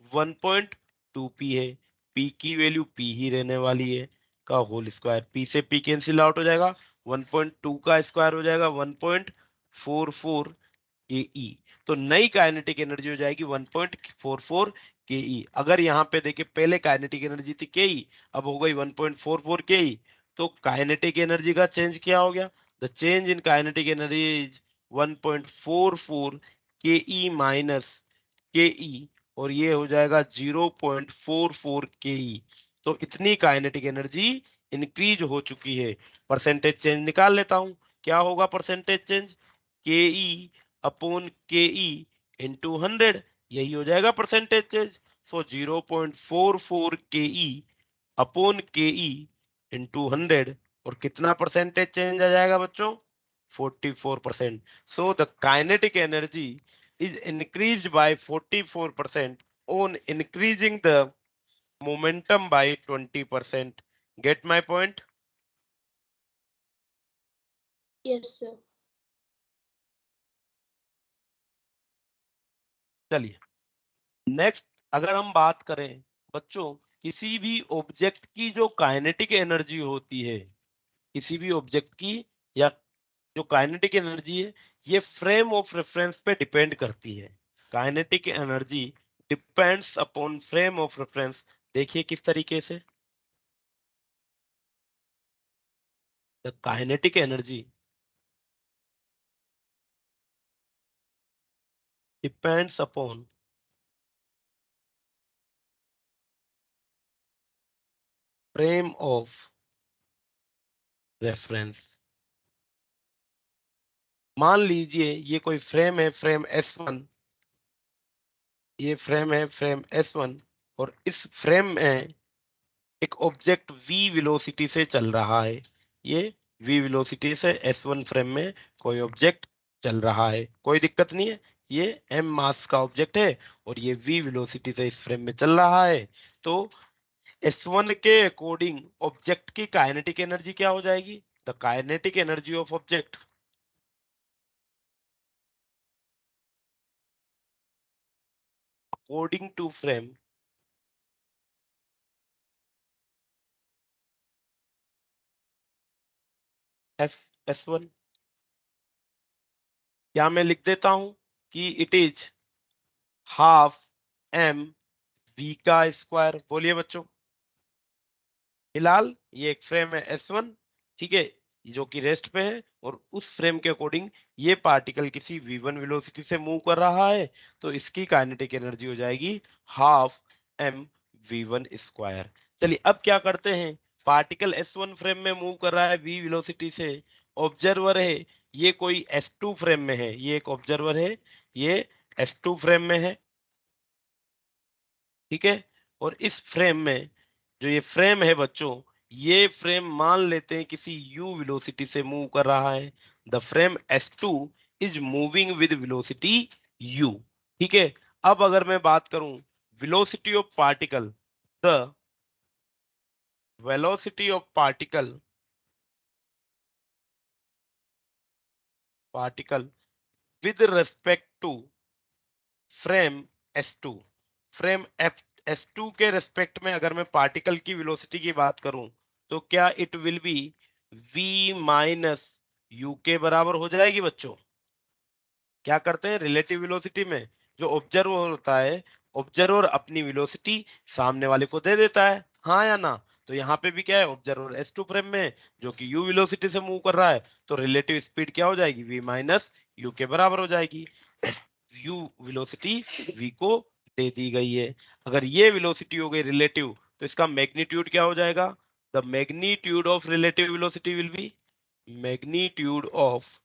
1.2 पी है। पी की वैल्यू पी ही रहने वाली है, का होल स्क्वायर। पी से पी कैंसिल आउट हो जाएगा, 1.2 का स्क्वायर हो जाएगा 1.44 के ई। तो नई काइनेटिक एनर्जी हो जाएगी 1.44 के ई। अगर यहाँ पे देखिए पहले काइनेटिक एनर्जी थी के ई, अब हो गई 1.44 के ई। तो काइनेटिक एनर्जी का चेंज क्या हो गया? The change in kinetic energy is 1.44 के ई माइनस के ई, और ये हो जाएगा 0.44 के ई। तो इतनी काइनेटिक एनर्जी इंक्रीज हो चुकी है। परसेंटेज चेंज निकाल लेता हूं। क्या होगा परसेंटेज चेंज? के ई अपॉन के ई इंटू 100, यही हो जाएगा परसेंटेज चेंज। सो 0.44 के ई अपॉन के ई इंटू 100, और कितना परसेंटेज चेंज आ जाएगा बच्चों? 44%। So the kinetic energy is increased by 44% on increasing the momentum by 20%. Get my point? Yes sir. चलिए, नेक्स्ट अगर हम बात करें बच्चों किसी भी ऑब्जेक्ट की जो काइनेटिक एनर्जी होती है, किसी भी ऑब्जेक्ट की, या जो काइनेटिक एनर्जी है, ये फ्रेम ऑफ रेफरेंस पे डिपेंड करती है। Kinetic energy depends upon frame of reference. देखिए किस तरीके से, the kinetic energy depends upon frame of reference। मान लीजिए ये कोई फ्रेम है, फ्रेम S1, ये फ्रेम है, फ्रेम S1, और इस फ्रेम में एक ऑब्जेक्ट v वेलोसिटी से चल रहा है। ये v वेलोसिटी से S1 फ्रेम में कोई ऑब्जेक्ट चल रहा है, कोई दिक्कत नहीं है। ये m मास का ऑब्जेक्ट है और ये v वेलोसिटी से इस फ्रेम में चल रहा है। तो S1 के अकॉर्डिंग ऑब्जेक्ट की काइनेटिक एनर्जी क्या हो जाएगी? The kinetic energy of object according to frame S1, या मैं लिख देता हूं कि it is half m v का स्क्वायर। बोलिए बच्चों। फिलहाल ये एक फ्रेम है S1, ठीक है, जो कि रेस्ट पे है, और उस फ्रेम के अकॉर्डिंग ये पार्टिकल किसी v1 वेलोसिटी से मूव कर रहा है, तो इसकी काइनेटिक एनर्जी हो जाएगी हाफ m v1 स्क्वायर। चलिए अब क्या करते हैं, पार्टिकल S1 फ्रेम में मूव कर रहा है v वेलोसिटी से, ऑब्जर्वर है, ये कोई S2 फ्रेम में है, ये एक ऑब्जर्वर है, ये S2 फ्रेम में है, ठीक है। और इस फ्रेम में, जो ये फ्रेम है बच्चों, ये फ्रेम मान लेते हैं किसी u वेलोसिटी से मूव कर रहा है। The frame S2 is moving with velocity u, ठीक है। अब अगर मैं बात करूं velocity of particle, the velocity of particle particle with respect to frame S2, frame S2 के रेस्पेक्ट में अगर मैं पार्टिकल की वेलोसिटी की बात करूं, तो क्या it will B v minus you के बराबर हो जाएगी बच्चों। क्या करते हैं रिलेटिव वेलोसिटी में, जो ऑब्जर्वर होता है, ऑब्जर्वर अपनी वेलोसिटी सामने वाले को दे देता है, हाँ या ना। तो यहाँ पे भी क्या है, ऑब्जर्वर S2 फ्रेम में जो कि u वेलोसिटी से मूव कर रहा है, तो रिलेटिव स्पीड क्या हो जाएगी, v माइनस यू के बराबर हो जाएगी। u वेलोसिटी v को दे दी गई है। अगर ये वेलोसिटी हो गई रिलेटिव, तो इसका मैग्नीट्यूड क्या हो जाएगा, the magnitude of relative velocity will be, magnitude of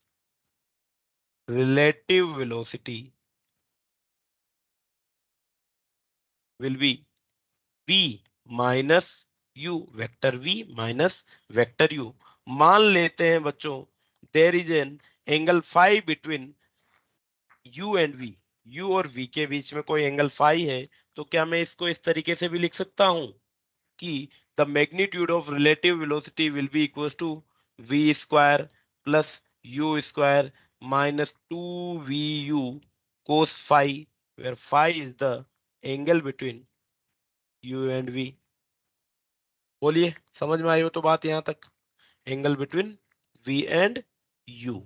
relative velocity will be v minus u, vector v minus vector u। मान लेते हैं बच्चों there is an angle phi between u and v, u और v के बीच में कोई angle phi है, तो क्या मैं इसको इस तरीके से भी लिख सकता हूं कि the magnitude of relative velocity will be equal to v square plus u square minus 2vu cos phi, where phi is the angle between u and v। बोलिए, समझ में आई हो तो बात यहाँ तक, angle between v and u।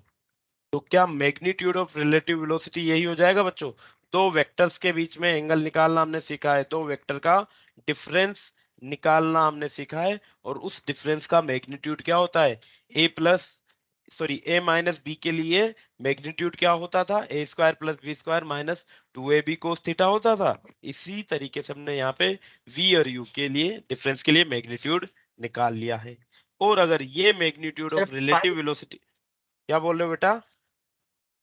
तो क्या मैग्नीट्यूड ऑफ रिलेटिव वेलोसिटी यही हो जाएगा बच्चों, दो वेक्टर्स के बीच में एंगल निकालना हमने सीखा है, दो वेक्टर का डिफरेंस निकालना हमने सीखा है, और उस डिफरेंस का मैग्नीट्यूड क्या होता है, A plus sorry A minus B के लिए मैग्नीट्यूड क्या होता था, A square plus B square minus 2ab cos theta होता था। इसी तरीके से हमने यहाँ पे v और u के लिए डिफरेंस के लिए मैग्नीट्यूड निकाल लिया है। और अगर ये magnitude sir of relative five velocity, क्या बोल रहे हो बेटा?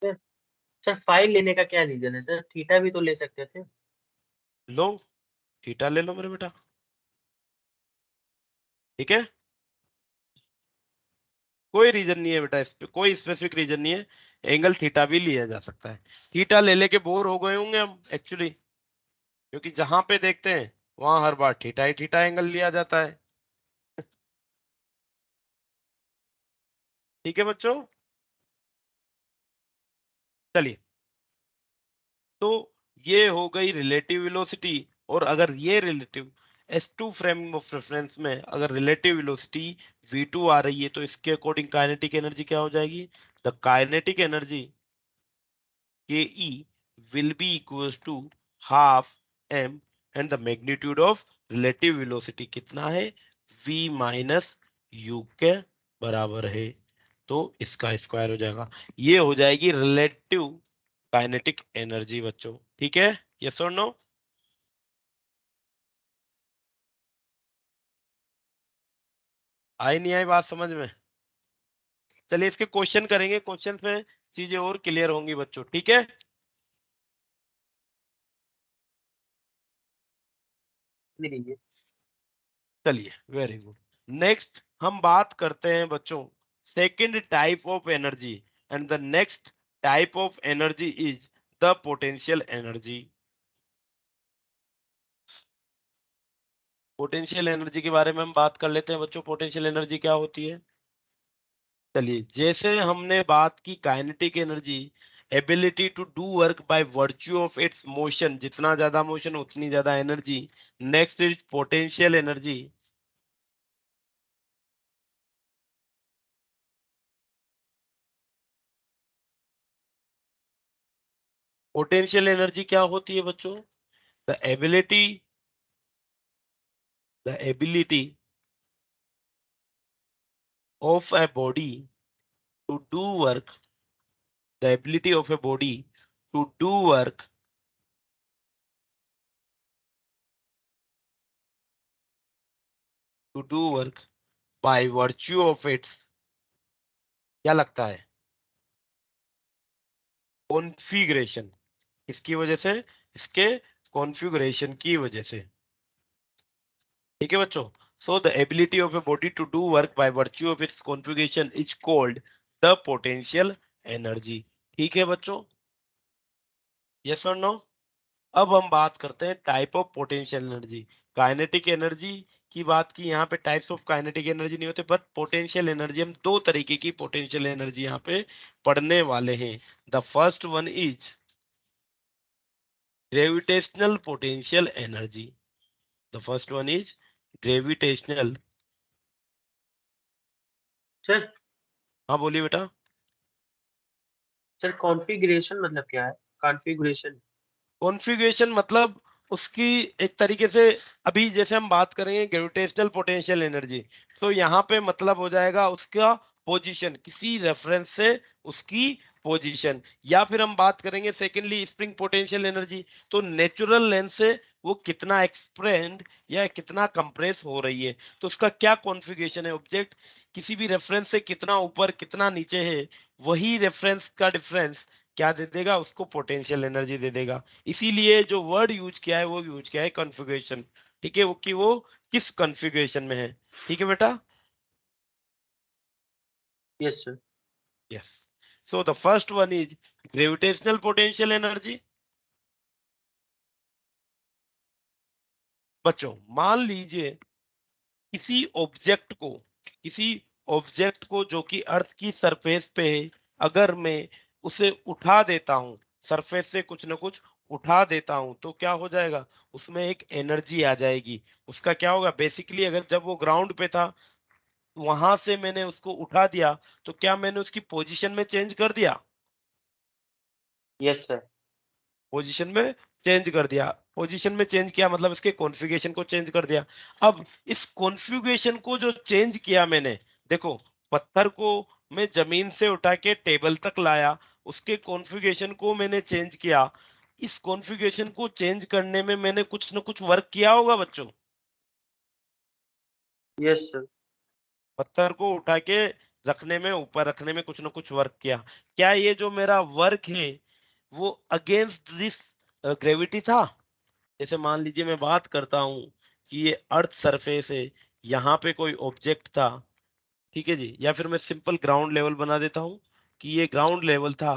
सर सर फाइव लेने का क्या रीजन है सर, थीटा भी तो ले सकते थे। लो, थीटा ले लो मेरे बेटा, ठीक है, कोई रीजन नहीं है बेटा, इस पे कोई स्पेसिफिक रीजन नहीं है, एंगल थीटा भी लिया जा सकता है। थीटा ले लेके बोर हो गए होंगे हम एक्चुअली, क्योंकि जहां पे देखते हैं वहां हर बार थीटा ही थीटा एंगल लिया जाता है, ठीक है बच्चों। चलिए, तो ये हो गई रिलेटिव वेलोसिटी। और अगर ये relative S2 frame of reference में अगर रिलेटिव वेलोसिटी v2 आ रही है, तो इसके अकॉर्डिंग काइनेटिक एनर्जी क्या हो जाएगी, the kinetic energy Ke will be equals to half m, and the magnitude of relative velocity कितना है, v माइनस u के बराबर है, तो इसका स्क्वायर हो जाएगा। ये हो जाएगी रिलेटिव काइनेटिक एनर्जी बच्चों, ठीक है, यस और नो। आई नहीं आई बात समझ में? चलिए इसके क्वेश्चन करेंगे, क्वेश्चन में चीजें और क्लियर होंगी बच्चों, ठीक है। इतनी लीजिए। चलिए, वेरी गुड। नेक्स्ट हम बात करते हैं बच्चों second type of energy, and the next type of energy is the potential energy. Potential energy के बारे में हम बात कर लेते हैं बच्चों। पोटेंशियल एनर्जी क्या होती है? चलिए, जैसे हमने बात की kinetic energy, ability to do work by virtue of its motion, जितना ज्यादा मोशन उतनी ज्यादा energy. Next is potential energy. Potential energy क्या होती है बच्चों? The ability the ability of a body to do work, the ability of a body to do work by virtue of its, क्या लगता है? कॉन्फ़िगरेशन। इसकी वजह से, इसके कॉन्फ़िगरेशन की वजह से। ठीक है बच्चों। So the ability of a body to do work by virtue of its configuration is called the potential energy. ठीक है बच्चों, यस और नो? अब हम बात करते हैं type of potential energy. Kinetic energy की बात की, यहाँ पे टाइप्स ऑफ काइनेटिक एनर्जी नहीं होते, बट पोटेंशियल एनर्जी हम दो तरीके की पोटेंशियल एनर्जी यहाँ पे पढ़ने वाले हैं। The first one is gravitational potential energy. The first one is gravitational. Sir हाँ बोलिए बेटा। सर कॉन्फ़िगरेशन मतलब क्या है? कॉन्फ़िगरेशन। कॉन्फ़िगरेशन मतलब उसकी एक तरीके से, अभी जैसे हम बात करेंगे ग्रेविटेशनल पोटेंशियल एनर्जी, तो यहाँ पे मतलब हो जाएगा उसका पोजीशन, किसी रेफरेंस से उसकी पोजीशन। या फिर हम बात करेंगे सेकेंडली स्प्रिंग पोटेंशियल एनर्जी, तो नेचुरल लेंथ से वो कितना एक्सपेंड या कितना कंप्रेस हो रही है, तो उसका क्या कॉन्फ़िगरेशन है। ऑब्जेक्ट किसी भी रेफरेंस से कितना ऊपर कितना नीचे है, वही रेफरेंस का डिफरेंस क्या दे देगा, उसको पोटेंशियल एनर्जी दे देगा। इसीलिए जो वर्ड यूज किया है वो यूज किया है कॉन्फ़िगरेशन। ठीक है, वो कि वो किस कॉन्फ़िगरेशन में है। ठीक है बेटा, yes sir. Yes. So the first one is gravitational potential energy. बच्चों मान लीजिए किसी ऑब्जेक्ट को, किसी ऑब्जेक्ट को जो कि अर्थ की सरफेस पे है, अगर मैं उसे उठा देता हूं, सरफेस से कुछ ना कुछ उठा देता हूं, तो क्या हो जाएगा, उसमें एक एनर्जी आ जाएगी। उसका क्या होगा, बेसिकली अगर जब वो ग्राउंड पे था, वहां से मैंने उसको उठा दिया, तो क्या मैंने उसकी पोजीशन में चेंज कर दिया? Yes sir. पोजीशन में चेंज कर दिया। पोजीशन में चेंज किया मतलब इसके कॉन्फ़िगरेशन को चेंज कर दिया। अब इस कॉन्फ़िगरेशन को जो चेंज किया मैंने, देखो पत्थर को मैं जमीन से उठा के टेबल तक लाया, उसके कॉन्फ़िगरेशन को मैंने चेंज किया। इस कॉन्फ़िगरेशन को चेंज करने में मैंने कुछ ना कुछ वर्क किया होगा बच्चों। Yes sir. पत्थर को उठा के रखने में, ऊपर रखने में कुछ ना कुछ वर्क किया। क्या ये जो मेरा वर्क है वो अगेंस्ट दिस ग्रेविटी था? जैसे मान लीजिए मैं बात करता हूँ कि ये अर्थ सरफेस है, यहाँ पे कोई ऑब्जेक्ट था, ठीक है जी, या फिर मैं सिंपल ग्राउंड लेवल बना देता हूँ कि ये ग्राउंड लेवल था,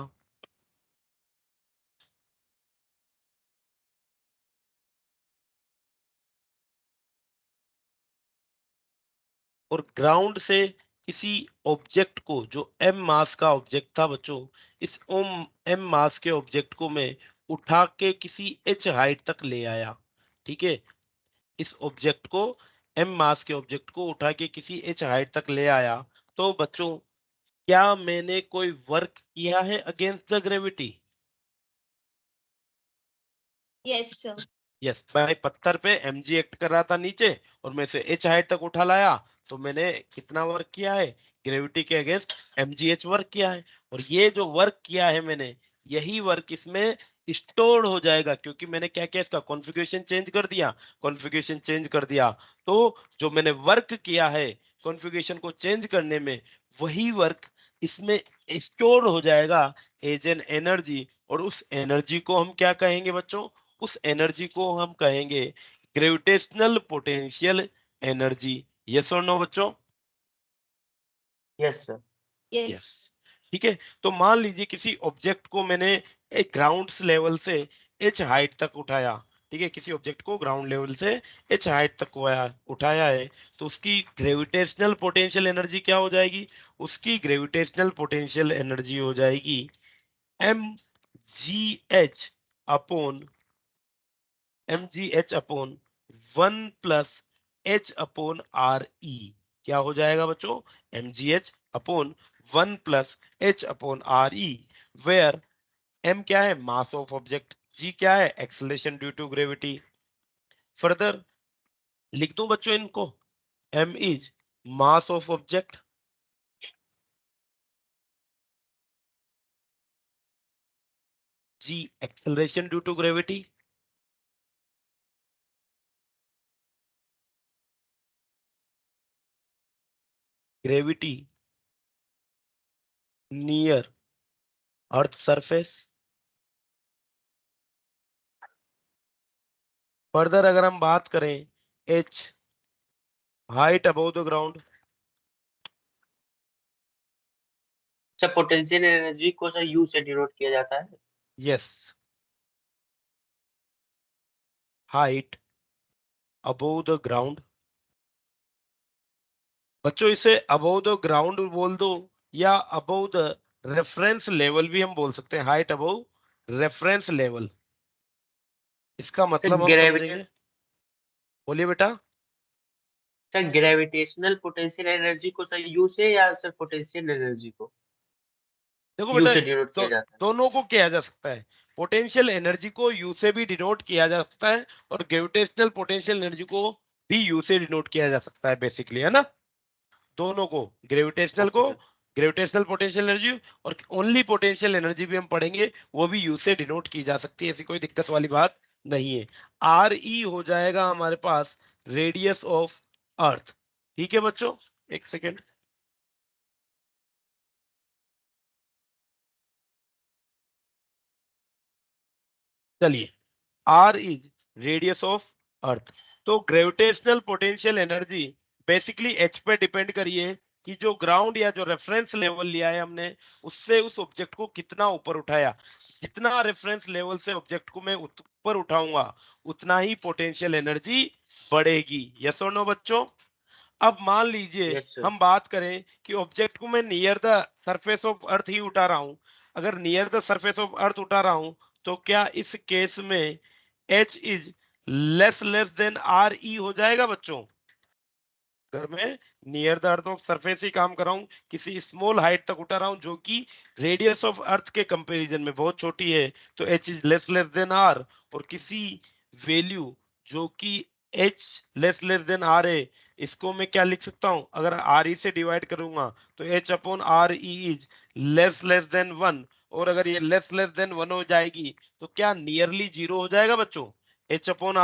और ग्राउंड से किसी ऑब्जेक्ट को, जो एम मास का ऑब्जेक्ट था बच्चों, इस ओम एम मास के ऑब्जेक्ट को मैं उठा के किसी एच हाइट तक ले आया। ठीक है, इस ऑब्जेक्ट को, एम मास के ऑब्जेक्ट को उठा के किसी एच हाइट तक ले आया, तो बच्चों क्या मैंने कोई वर्क किया है against the gravity? Yes, sir. Yes, मैं पत्थर पे mg एक्ट कर रहा था नीचे, और मैं इसे h हाइट तक उठा लाया, तो मैंने कितना वर्क किया है, ग्रेविटी के अगेंस्ट mgh वर्क किया है। और ये जो वर्क किया है मैंने, यही वर्क इसमें स्टोर हो जाएगा, क्योंकि मैंने क्या किया, इसका कॉन्फ़िगरेशन चेंज कर दिया। कॉन्फ़िगरेशन चेंज कर दिया तो जो मैंने वर्क किया है कॉन्फ़िगरेशन को चेंज करने में, वही वर्क इसमें स्टोर हो जाएगा एज एन एनर्जी। और उस एनर्जी को हम क्या कहेंगे बच्चों? उस एनर्जी को हम कहेंगे ग्रेविटेशनल पोटेंशियल एनर्जी। यस और नो बच्चों? Yes sir. Yes. यस, ठीक है। तो मान लीजिए किसी ऑब्जेक्ट को मैंने एक ग्राउंड लेवल से h हाइट तक उठाया, ठीक है, किसी ऑब्जेक्ट को ग्राउंड लेवल से h हाइट तक उठाया है, तो उसकी ग्रेविटेशनल पोटेंशियल एनर्जी क्या हो जाएगी? उसकी ग्रेविटेशनल पोटेंशियल एनर्जी हो जाएगी mgh upon 1 plus h upon r e. क्या हो जाएगा बच्चों? mgh upon 1 plus h upon r e, where m क्या है? मास ऑफ ऑब्जेक्ट, g क्या है? Acceleration due to gravity. Further लिख दूं बच्चों इनको? m is mass of object, g acceleration due to gravity, gravity near earth surface. Further अगर हम बात करें h height above the ground, sir potential energy को सर यू से डिनोट किया जाता है। Yes, height above the ground. बच्चों इसे अबव द ग्राउंड बोल दो या अबव द रेफरेंस लेवल भी हम बोल सकते हैं, हाइट अबव रेफरेंस लेवल, इसका सर मतलब हम समझेंगे। बोलिए बेटा। सर ग्रेविटेशनल पोटेंशियल एनर्जी को सर यू से या सर पोटेंशियल एनर्जी को देखो यू बेटा, से डिनोट किया जाता है। दोनों को किया जा सकता है। पोटेंशियल एनर्जी को यू से भी डिनोट किया जा सकता है और ग्रेविटेशनल पोटेंशियल एनर्जी को भी यू से डिनोट किया जा सकता है, बेसिकली, है ना। दोनों को, ग्रेविटेशनल ओके को, सर। ग्रेविटेशनल पोटेंशियल एनर्जी, और ओनली पोटेंशियल एनर्जी भी हम पढ़ेंगे, वो भी यू से डिनोट की जा सकती है, ऐसी कोई दिक्कत वाली बात नहीं है। आर ई हो जाएगा हमारे पास रेडियस ऑफ अर्थ, ठीक है बच्चों। एक सेकेंड, चलिए, R is radius of earth. तो gravitational potential energy basically H पे डिपेंड करिए कि जो ग्राउंड या जो रेफरेंस लेवल लिया है हमने, उससे उस ऑब्जेक्ट को कितना ऊपर उठाया। जितना रेफरेंस लेवल से ऑब्जेक्ट को मैं ऊपर उठाऊंगा, उतना ही पोटेंशियल एनर्जी बढ़ेगी। यस और नो बच्चों? अब मान लीजिए यस सर। हम बात करें कि ऑब्जेक्ट को मैं near the surface of earth ही उठा रहा हूं। अगर near the surface of earth उठा रहा हूं, तो क्या इस केस में h is less than R E हो जाएगा बच्चों? अगर मैं near the earth of surface ही काम कर रहा हूं, किसी स्मॉल हाइट तक उठा रहा हूं जो कि रेडियस ऑफ अर्थ के कंपैरिजन में बहुत छोटी है, तो h is less than r. और किसी वैल्यू जो कि h लेस देन आर है, इसको मैं क्या लिख सकता हूं? अगर आर ई से डिवाइड करूंगा तो h upon r E is less then 1। और अगर ये लेस देन 1 हो जाएगी तो क्या नियरली जीरो हो जाएगा बच्चों? h अपॉन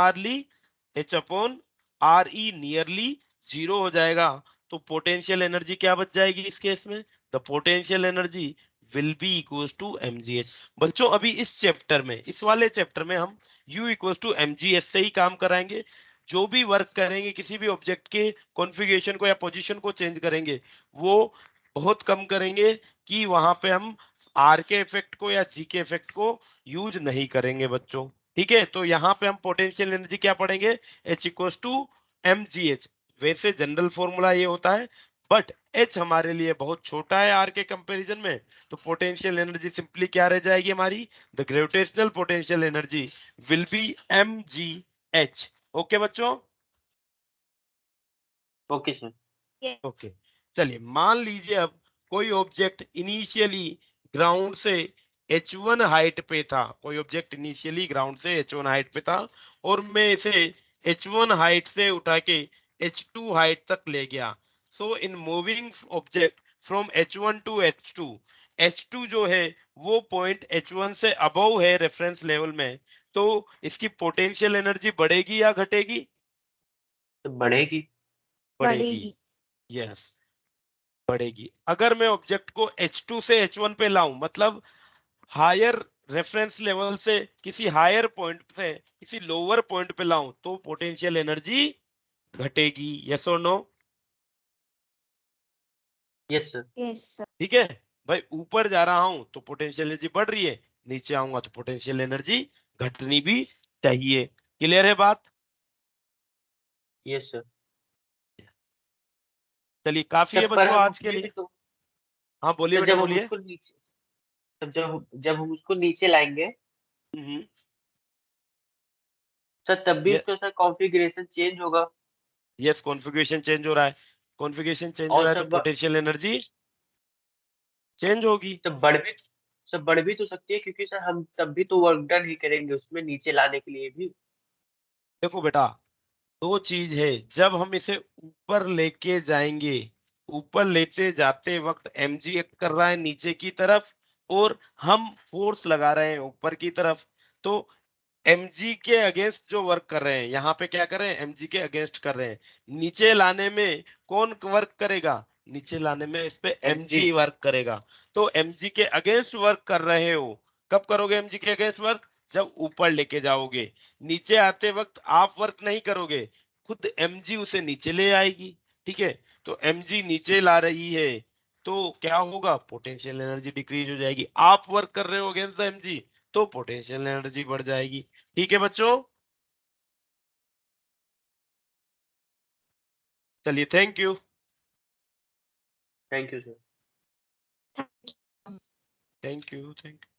आर ई नियरली जीरो हो जाएगा। तो पोटेंशियल एनर्जी क्या बच जाएगी इस केस में? The potential energy will be equals to mgh। बच्चों अभी इस चैप्टर में, इस वाले चैप्टर में हम u इक्वल्स टू mgh से ही काम कराएंगे। जो भी वर्क करेंगे, किसी भी ऑब्जेक्ट के कॉन्फ़िगरेशन को या पोजीशन को चेंज करेंगे, वो बहुत कम करेंगे कि वहां पे हम आर के इफेक्ट को या जी के इफेक्ट को यूज नहीं करेंगे बच्चों। ठीक है, तो यहाँ पे हम पोटेंशियल एनर्जी क्या पढ़ेंगे? h equals to mgh। वैसे जनरल फॉर्मूला ये होता है, बट h हमारे लिए बहुत छोटा है r के कंपैरिजन में, तो पोटेंशियल एनर्जी सिंपली क्या रह जाएगी हमारी? The gravitational potential energy will be mgh। Okay बच्चों? Okay sir. Yes. ओके, चलिए मान लीजिए अब कोई ऑब्जेक्ट इनिशियली ग्राउंड से h1 हाइट पे था, कोई ऑब्जेक्ट इनिशियली ग्राउंड से h1 हाइट पे था, और मैं इसे h1 हाइट से उठा के h2 हाइट तक ले गया। So in moving object from h1 to h2, h2 जो है वो पॉइंट h1 से अबव है रेफरेंस लेवल में, तो इसकी पोटेंशियल एनर्जी बढ़ेगी या घटेगी? तो बढ़ेगी। बढ़ेगी। बढ़ेगी। यस, बढ़ेगी। अगर मैं ऑब्जेक्ट को H2 से H1 पे लाऊं, मतलब हायर रेफरेंस लेवल से किसी हायर पॉइंट से किसी लोअर पॉइंट पे लाऊं तो पोटेंशियल एनर्जी घटेगी। यस और no? Yes sir. Yes, sir. ठीक है भाई, ऊपर जा रहा हूं तो पोटेंशियल एनर्जी बढ़ रही है, नीचे आऊंगा तो पोटेंशियल एनर्जी घटनी भी चाहिए। क्लियर है बात? Yes sir. चलिए काफी है सर पर बच्चों हम आज के उसमें भी लिए। तो, हाँ बोलिए सर बेटा जब हम बोलिए। उसको नीचे, सर जब हम उसको नीचे लाएंगे, हम्म, सर तब भी ये उसका सर कॉन्फ़िगरेशन चेंज होगा। यस, कॉन्फ़िगरेशन चेंज हो रहा है। कॉन्फ़िगरेशन चेंज हो और रहा है तो सर पोटेंशियल एनर्जी चेंज होगी। सर बढ़ भी तो सकती है, क्योंकि सर हम तब भी तो वर्क डन ही करेंगे उसमें नीचे लाने के लिए भी। देखो बेटा, दो चीज है, जब हम इसे ऊपर लेके जाएंगे, ऊपर लेते जाते वक्त mg एक्ट कर रहा है नीचे की तरफ और हम फोर्स लगा रहे हैं ऊपर की तरफ, तो mg के अगेंस्ट जो वर्क कर रहे हैं, यहाँ पे क्या कर रहे हैं, mg के अगेंस्ट कर रहे हैं। नीचे लाने में कौन वर्क करेगा? नीचे लाने में इस पे एमजी। mg वर्क करेगा। तो mg के अगेंस्ट वर्क कर रहे हो, कब करोगे mg के अगेंस्ट वर्क? जब ऊपर लेके जाओगे। नीचे आते वक्त आप वर्क नहीं करोगे, खुद mg उसे नीचे ले आएगी। ठीक है, तो mg नीचे ला रही है तो क्या होगा, पोटेंशियल एनर्जी डिक्रीज हो जाएगी। आप वर्क कर रहे हो अगेंस्ट द mg तो पोटेंशियल एनर्जी बढ़ जाएगी। ठीक है बच्चों, चलिए thank you. Thank you sir. Thank you. Thank you.